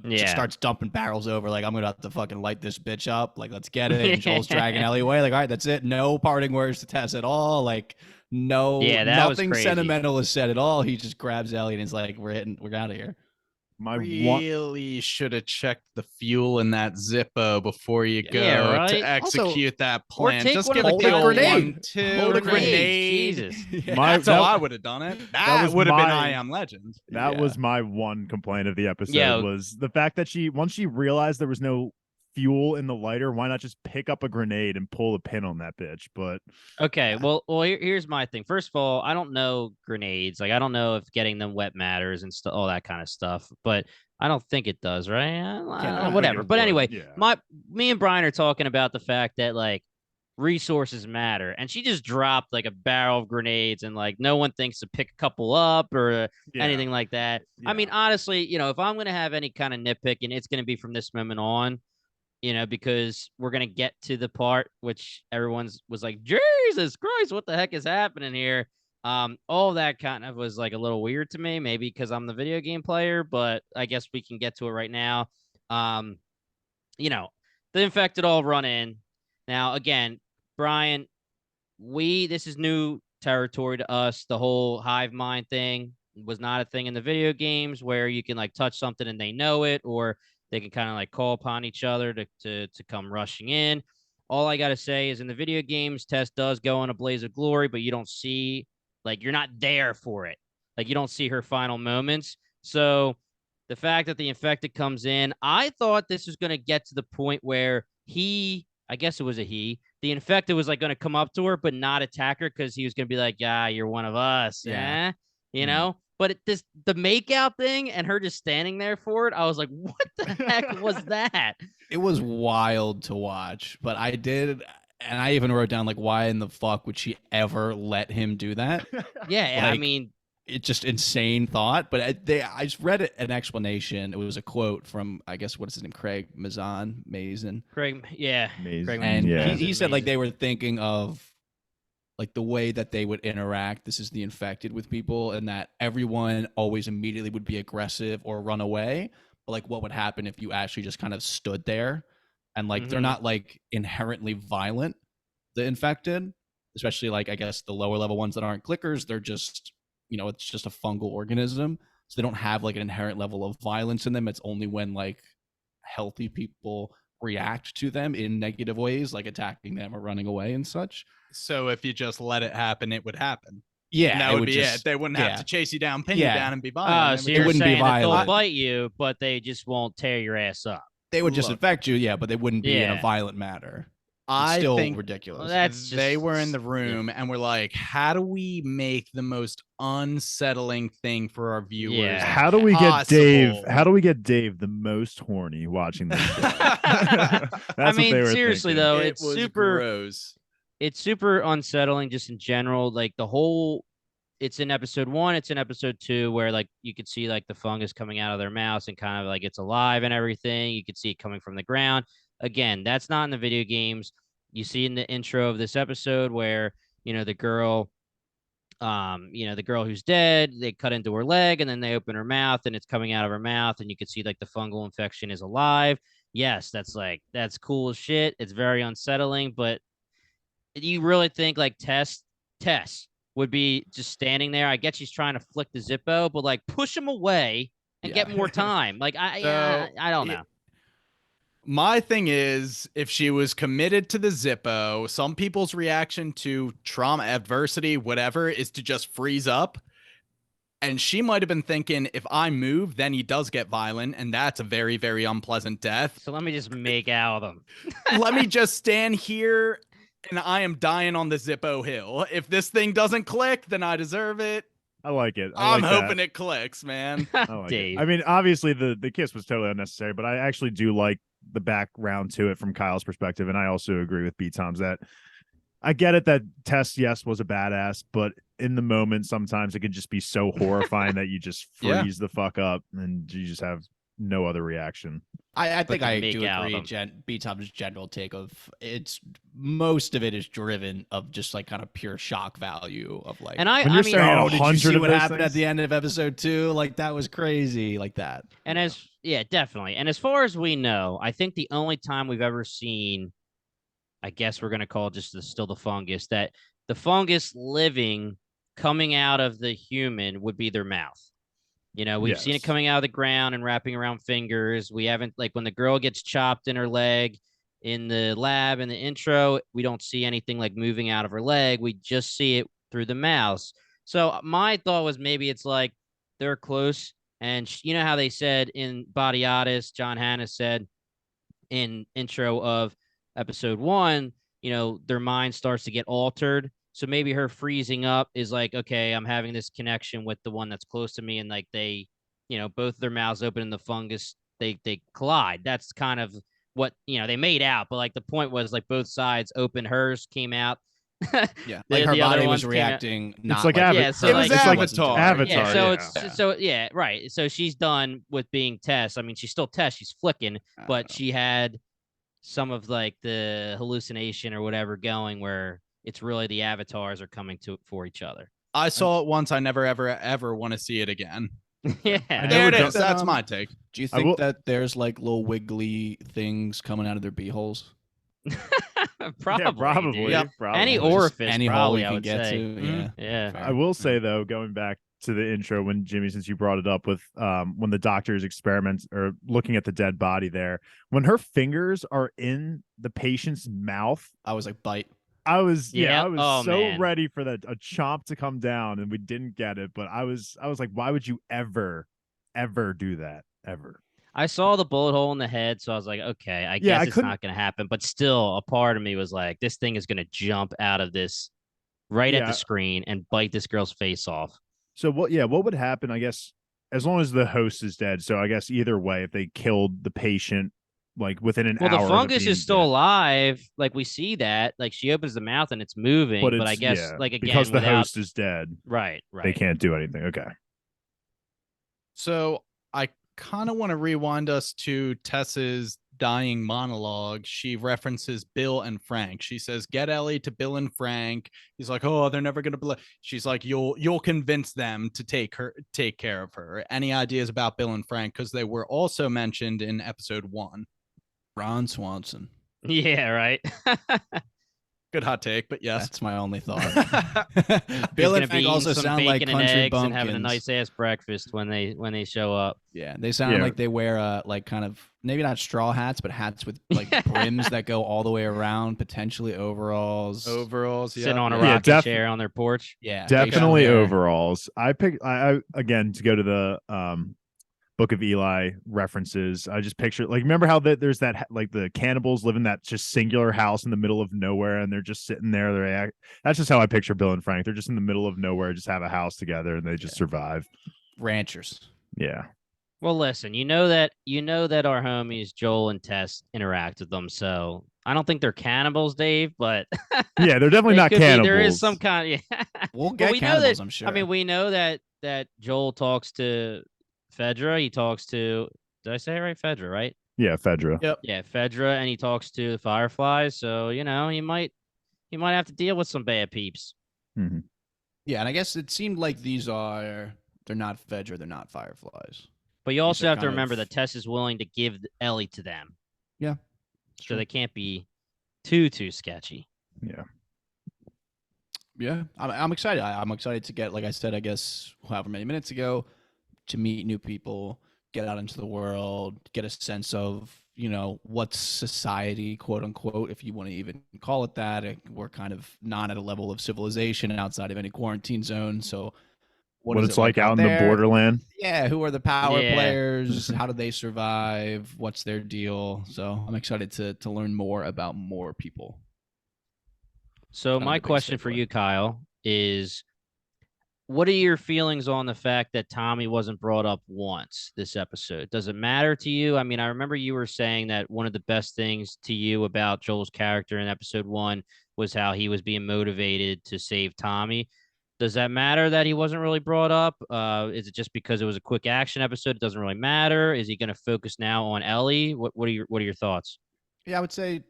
Just starts dumping barrels over, like, I'm gonna have to fucking light this bitch up, like, let's get it. And Joel's dragging Ellie away, like, all right, that's it. No parting words to Tess at all. Like, nothing sentimental is said at all. He just grabs Ellie and he's like, we're out of here. Really should have checked the fuel in that Zippo before you go to execute that plan. Just get a grenade. Hold a grenade. Jesus. That's how I would have done it. That would have been I Am Legend. That was my one complaint of the episode, was the fact that once she realized there was no fuel in the lighter, why not just pick up a grenade and pull a pin on that bitch? But okay, well, here's my thing. First of all, I don't know grenades. Like, I don't know if getting them wet matters and all that kind of stuff. But I don't think it does, right? Whatever. But anyway, me and Brian are talking about the fact that like resources matter, and she just dropped like a barrel of grenades, and like no one thinks to pick a couple up or anything like that. Yeah. I mean, honestly, if I'm gonna have any kind of nitpicking, it's gonna be from this moment on. Because we're going to get to the part which everyone's was like, Jesus Christ, what the heck is happening here? All that kind of was like a little weird to me, maybe because I'm the video game player, but I guess we can get to it right now. The infected all run in. Now, again, Brian, this is new territory to us. The whole hive mind thing was not a thing in the video games where you can like touch something and they know it, or they can kind of like call upon each other to come rushing in. All I got to say is in the video games, Tess does go in a blaze of glory, but you don't see, like, you're not there for it. Like, you don't see her final moments. So the fact that the infected comes in, I thought this was going to get to the point where I guess it was the infected was like going to come up to her, but not attack her because he was going to be like, yeah, you're one of us. Yeah. But the makeout thing and her just standing there for it, I was like, what the heck was that? It was wild to watch, but I did, and I even wrote down, like, why in the fuck would she ever let him do that? Yeah, like, I mean, it's just insane thought. But I just read an explanation. It was a quote from, I guess, what is his name, Craig Mazin. Craig, yeah. Mazin. And yeah. he said, like, they were thinking of like the way that they would interact, this is the infected with people, and that everyone always immediately would be aggressive or run away. But like what would happen if you actually just kind of stood there, and like they're not like inherently violent, the infected, especially like I guess the lower level ones that aren't clickers, they're just, it's just a fungal organism. So they don't have like an inherent level of violence in them. It's only when like healthy people react to them in negative ways, like attacking them or running away and such. So if you just let it happen, it would happen. Yeah, and that would be it. They wouldn't have to chase you down, pin you down, and be violent. So it you're wouldn't be saying that they'll violent. bite you, but they just won't tear your ass up. They would just infect you, yeah, but they wouldn't be in a Yeah. violent manner. It's I still think ridiculous. Well, that's they just- were in the room and we're like, how do we make the most unsettling thing for our viewers? Yeah. How do we get possible? Dave? How do we get Dave the most horny watching this show? That's I what mean, they were seriously thinking. though, It it's was super. gross. It's super unsettling just in general. Like the whole, it's in episode 1, it's in episode 2, where like you could see like the fungus coming out of their mouths and kind of like it's alive and everything. You could see it coming from the ground. Again, that's not in the video games. You see in the intro of this episode where, the girl, the girl who's dead, they cut into her leg and then they open her mouth and it's coming out of her mouth and you can see like the fungal infection is alive. Yes, that's cool as shit. It's very unsettling, but you really think like Tess would be just standing there? I get she's trying to flick the Zippo, but like push him away and get more time. Like I don't know. My thing is, if she was committed to the Zippo, some people's reaction to trauma, adversity, whatever, is to just freeze up. And she might have been thinking, if I move, then he does get violent, and that's a very, very unpleasant death. So let me just make out with him. Let me just stand here, and I am dying on the Zippo hill. If this thing doesn't click, then I deserve it. I like it. I'm hoping it clicks, man. I like it. Dave. I mean, obviously the kiss was totally unnecessary, but I actually do like the background to it from Kyle's perspective, and I also agree with B Tom's that I get it that Tess, yes, was a badass, but in the moment sometimes it could just be so horrifying that you just freeze the fuck up and you just have no other reaction. I think to I make do out agree. of B Tom's general take of most of it is driven of just like kind of pure shock value of like. And When I you're mean, saying oh, did you 100 see of what those happened at things? the end of episode 2? Like that was crazy, like that. and definitely. And as far as we know, I think the only time we've ever seen, I guess we're gonna call it just still the fungus, that the fungus living coming out of the human would be their mouth. We've seen it Yes. coming out of the ground and wrapping around fingers. We haven't, like when the girl gets chopped in her leg in the lab in the intro, we don't see anything like moving out of her leg. We just see it through the mouth. So my thought was maybe it's like they're close. And you know how they said in Body Artist, John Hannah said in intro of episode 1, their mind starts to get altered. So maybe her freezing up is like, okay, I'm having this connection with the one that's close to me, and like they, both their mouths open and the fungus, they collide. That's kind of what they made out. But like the point was like both sides open, hers came out. Yeah, The- like her the other body ones was came out- reacting. Not like like Avatar. Yeah, so It was like- Avatar. Avatar. Yeah, so yeah. it's right. So she's done with being Tess. I mean, she's still Tess. She's flicking, but she had some of like the hallucination or whatever going where it's really the avatars are coming for each other. I saw it once. I never, ever, ever want to see it again. Yeah, I There it know is. that, That's my take. Do you I think will- that there's like little wiggly things coming out of their beeholes? probably. Yeah, probably. dude. Yep. Probably. Any Just orifice, any hole probably, you I can would get say. to. Mhm. Yeah. Yeah. I will say though, going back to the intro when Jimmy, since you brought it up with when the doctors experiments or looking at the dead body there, when her fingers are in the patient's mouth, I was like, bite. I was Yeah. I was Oh, so man. ready for that a chomp to come down and we didn't get it, but I was like, why would you ever do that ever? I saw the bullet hole in the head, so I was like, okay, I Yeah, guess I it's couldn't- not going to happen. But still, a part of me was like, this thing is going to jump out of this right at Yeah. the screen and bite this girl's face off. So what would happen, I guess, as long as the host is dead? So I guess either way, if they killed the patient like within an Well, hour the of it fungus being is still dead, alive. Like we see that. Like she opens the mouth and it's moving. But I it's- guess yeah, like again, because the without host is dead, right. they can't do anything. Okay. So I kind of want to rewind us to Tess's dying monologue, she references Bill and Frank. She says, "Get Ellie to Bill and Frank." He's like, "Oh, they're never gonna believe." She's like, "You'll convince them to take care of her." Any ideas about Bill and Frank? Because they were also mentioned in episode 1. Ron Swanson. Yeah, right. Good hot take, but yes. That's my only thought. He's Bill gonna and be Frank eating also some sound like bacon and country eggs bumpkins. and having a nice ass breakfast when they show up. Yeah, they sound like they wear like kind of maybe not straw hats, but hats with like brims that go all the way around, potentially overalls. Sitting on a Yeah, rocking chair on their porch. Yeah, definitely facial hair. overalls. I again, to go to the Book of Eli references. I just picture, like, remember how there's that, like, the cannibals live in that just singular house in the middle of nowhere, and they're just sitting there. That's just how I picture Bill and Frank. They're just in the middle of nowhere, just have a house together, and they just survive. Ranchers. Yeah. Well, listen, you know that our homies Joel and Tess interact with them, so I don't think they're cannibals, Dave. But yeah, they're definitely not cannibals. There is some kind. Yeah. We'll get cannibals, I'm sure. I mean, we know that Joel talks to Fedra. He talks to. Did I say it right? Fedra, right? Yeah, Fedra. Yep. Yeah, Fedra, and he talks to the Fireflies. So he might have to deal with some bad peeps. Mm-hmm. Yeah, and I guess it seemed like they're not Fedra, they're not Fireflies. But you also have to remember that Tess is willing to give Ellie to them. Yeah. So they can't be too sketchy. Yeah. Yeah, I'm excited. I'm excited to get, like I said, I guess however many minutes ago, to meet new people, get out into the world, get a sense of, what's society, quote unquote, if you want to even call it that. We're kind of not at a level of civilization outside of any quarantine zone. So what it's like out in there? the borderland. Yeah, who are the power players? How do they survive? What's their deal? So I'm excited to learn more about more people. So my question for you, Kyle, is what are your feelings on the fact that Tommy wasn't brought up once this episode? Does it matter to you? I mean, I remember you were saying that one of the best things to you about Joel's character in episode 1 was how he was being motivated to save Tommy. Does that matter that he wasn't really brought up? Is it just because it was a quick action episode? It doesn't really matter. Is he going to focus now on Ellie? What are your thoughts? Yeah, I would say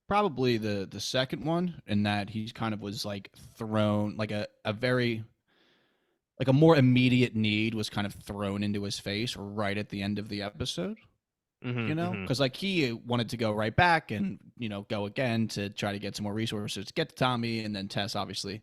probably the second one, in that he kind of was like thrown, like a very, like a more immediate need was kind of thrown into his face right at the end of the episode. Because like he wanted to go right back and go again to try to get some more resources to get to Tommy, and then Tess obviously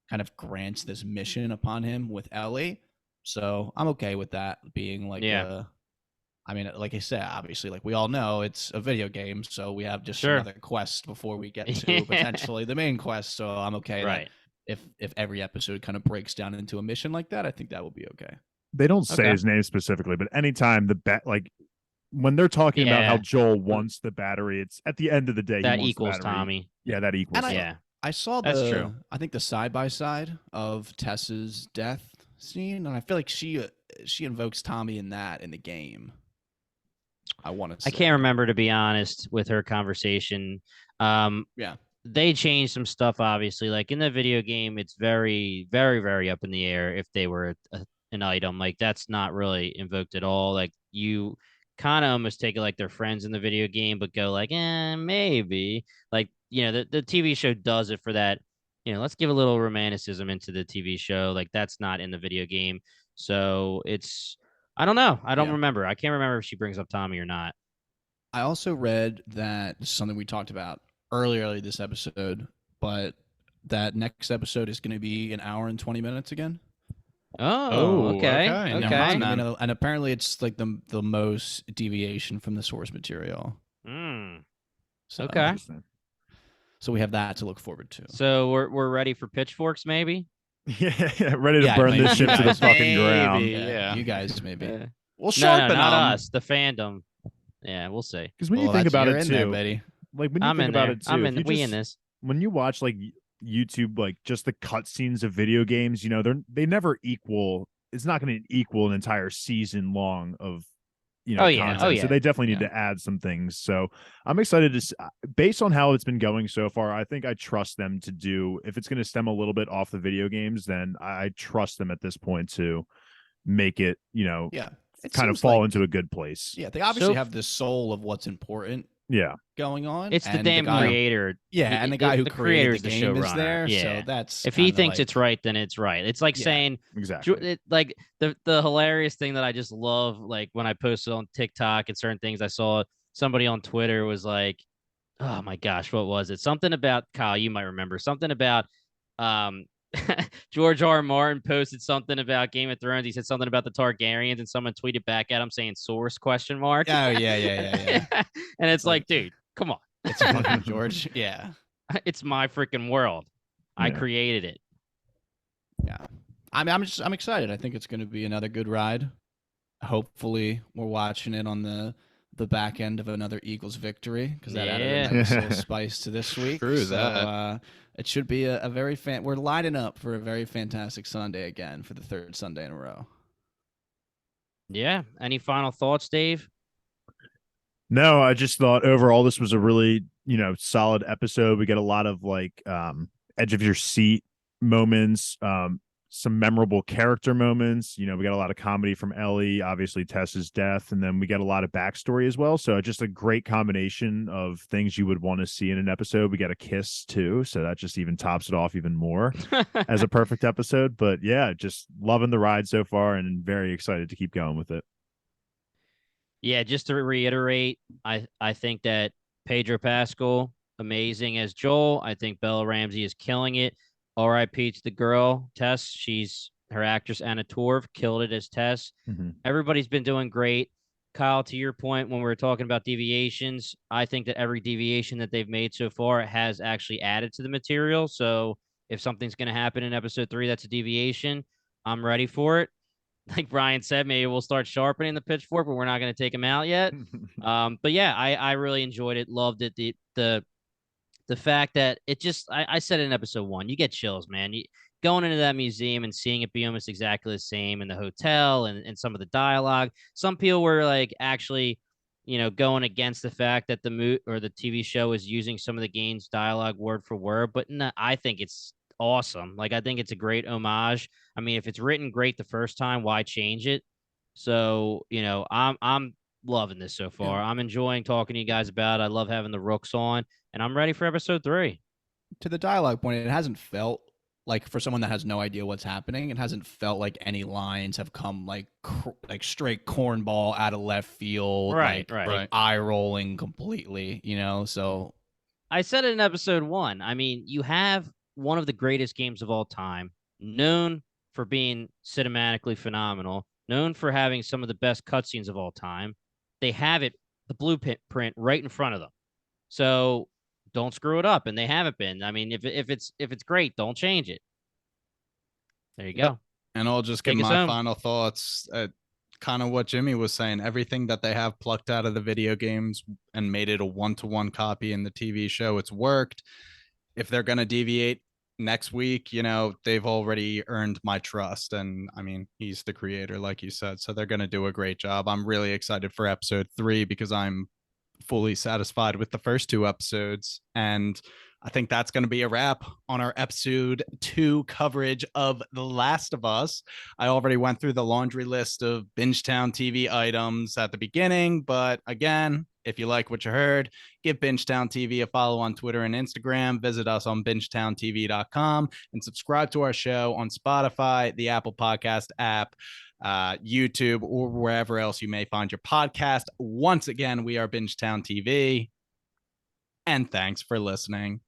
kind of grants this mission upon him with Ellie. So I'm okay with that being like I mean, like I said, obviously, like we all know, it's a video game, so we have just another quest before we get to potentially the main quest. So I'm okay. Right. If every episode kind of breaks down into a mission like that, I think that will be okay. They don't say his name specifically, but anytime like when they're talking about how Joel wants the battery, it's at the end of the day that he wants equals the battery. Tommy. Yeah, that equals. I saw that's true. I think the side by side of Tess's death scene, and I feel like she invokes Tommy in the game. I want to. I can't remember, to be honest, with her conversation. They changed some stuff, obviously. Like in the video game, it's very, very, very up in the air if they were an item. Like that's not really invoked at all. Like you kind of almost take it like they're friends in the video game, but go like, maybe. Like, the TV show does it for that. Let's give a little romanticism into the TV show. Like that's not in the video game. So I don't know. I don't remember. I can't remember if she brings up Tommy or not. I also read that this is something we talked about earlier this episode, but that next episode is going to be an hour and 20 minutes again. Oh, okay. And apparently it's like the most deviation from the source material. So, okay. So we have that to look forward to. So we're ready for pitchforks, maybe? Yeah, ready to burn this ship to the fucking ground. Yeah, you guys maybe. Well, sharpen not us. The fandom. Yeah, we'll see. Because when you think about it too, Betty. like when you think about it too, in this. When you watch like YouTube, like just the cutscenes of video games, they never equal. It's not going to equal an entire season long of content. So they definitely need to add some things. So I'm excited to, based on how it's been going so far, I think I trust them to do, if it's going to stem a little bit off the video games, then I trust them at this point to make it, It kind of seems fall like- into a good place. Yeah, they obviously So- have the soul of what's important Yeah. going on. It's the and damn guy, creator. Yeah, and the guy who created creator's the the game is showrunner. there. Yeah. So that's If he kinda thinks like, it's right, then it's right. It's like Yeah. saying Exactly. like the hilarious thing that I just love, like when I posted on TikTok and certain things, I saw somebody on Twitter was like, oh my gosh, what was it? Something about Kyle, you might remember something about um George R. R. Martin posted something about Game of Thrones. He said something about the Targaryens, and someone tweeted back at him saying "source?" Oh yeah. And it's Like- like, dude, come on, It's fucking George. Yeah, it's my freaking world. I Yeah. created it. yeah. I'm excited. I think it's going to be another good ride. Hopefully, we're watching it on the back end of another Eagles victory because that added a Yeah. nice little spice to this week. True so, that. It should be a very We're lining up for a very fantastic Sunday again for the third Sunday in a row. Yeah. Any final thoughts, Dave? No, I just thought overall this was a really, solid episode. We get a lot of like edge of your seat moments, some memorable character moments. We got a lot of comedy from Ellie, obviously Tess's death, and then we get a lot of backstory as well. So just a great combination of things you would want to see in an episode. We get a kiss too, so that just even tops it off even more as a perfect episode. But yeah, just loving the ride so far and very excited to keep going with it. Yeah, just to reiterate, I think that Pedro Pascal, amazing as Joel. I think Bella Ramsey is killing it. R.I.P. to the girl, Tess. Her actress, Anna Torv, killed it as Tess. Mm-hmm. Everybody's been doing great. Kyle, to your point, when we were talking about deviations, I think that every deviation that they've made so far has actually added to the material. So if something's going to happen in episode 3 that's a deviation, I'm ready for it. Like Brian said, maybe we'll start sharpening the pitchfork, but we're not going to take them out yet. But yeah, I really enjoyed it. Loved it. The fact that it just, I said it in episode 1, you get chills, man. Going into that museum and seeing it be almost exactly the same in the hotel and some of the dialogue. Some people were like actually, going against the fact that the TV show is using some of the game's dialogue word for word, but no, I think it's awesome. Like, I think it's a great homage. I mean, if it's written great the first time, why change it? So, I'm loving this so far. Yeah. I'm enjoying talking to you guys about it. I love having the Rooks on, and I'm ready for episode 3. To the dialogue point, it hasn't felt like, for someone that has no idea what's happening, it hasn't felt like any lines have come like straight cornball out of left field, Right. like eye rolling completely, So I said it in episode 1. I mean, you have one of the greatest games of all time, known for being cinematically phenomenal, known for having some of the best cutscenes of all time. They have the blueprint right in front of them. So don't screw it up, and they haven't been. I mean, if it's great, don't change it. There you go. And I'll just give Take us my home. final thoughts. Kind of what Jimmy was saying. Everything that they have plucked out of the video games and made it a 1-to-1 copy in the TV show, it's worked. If they're going to deviate next week, they've already earned my trust. And I mean, he's the creator, like you said. So they're going to do a great job. I'm really excited for episode 3 because I'm fully satisfied with the first 2 episodes. And I think that's going to be a wrap on our episode 2 coverage of The Last of Us. I already went through the laundry list of Bingetown TV items at the beginning, but again, if you like what you heard, give Bingetown TV a follow on Twitter and Instagram. Visit us on bingetowntv.com and subscribe to our show on Spotify, the Apple Podcast app, YouTube, or wherever else you may find your podcast. Once again, we are Bingetown TV, and thanks for listening.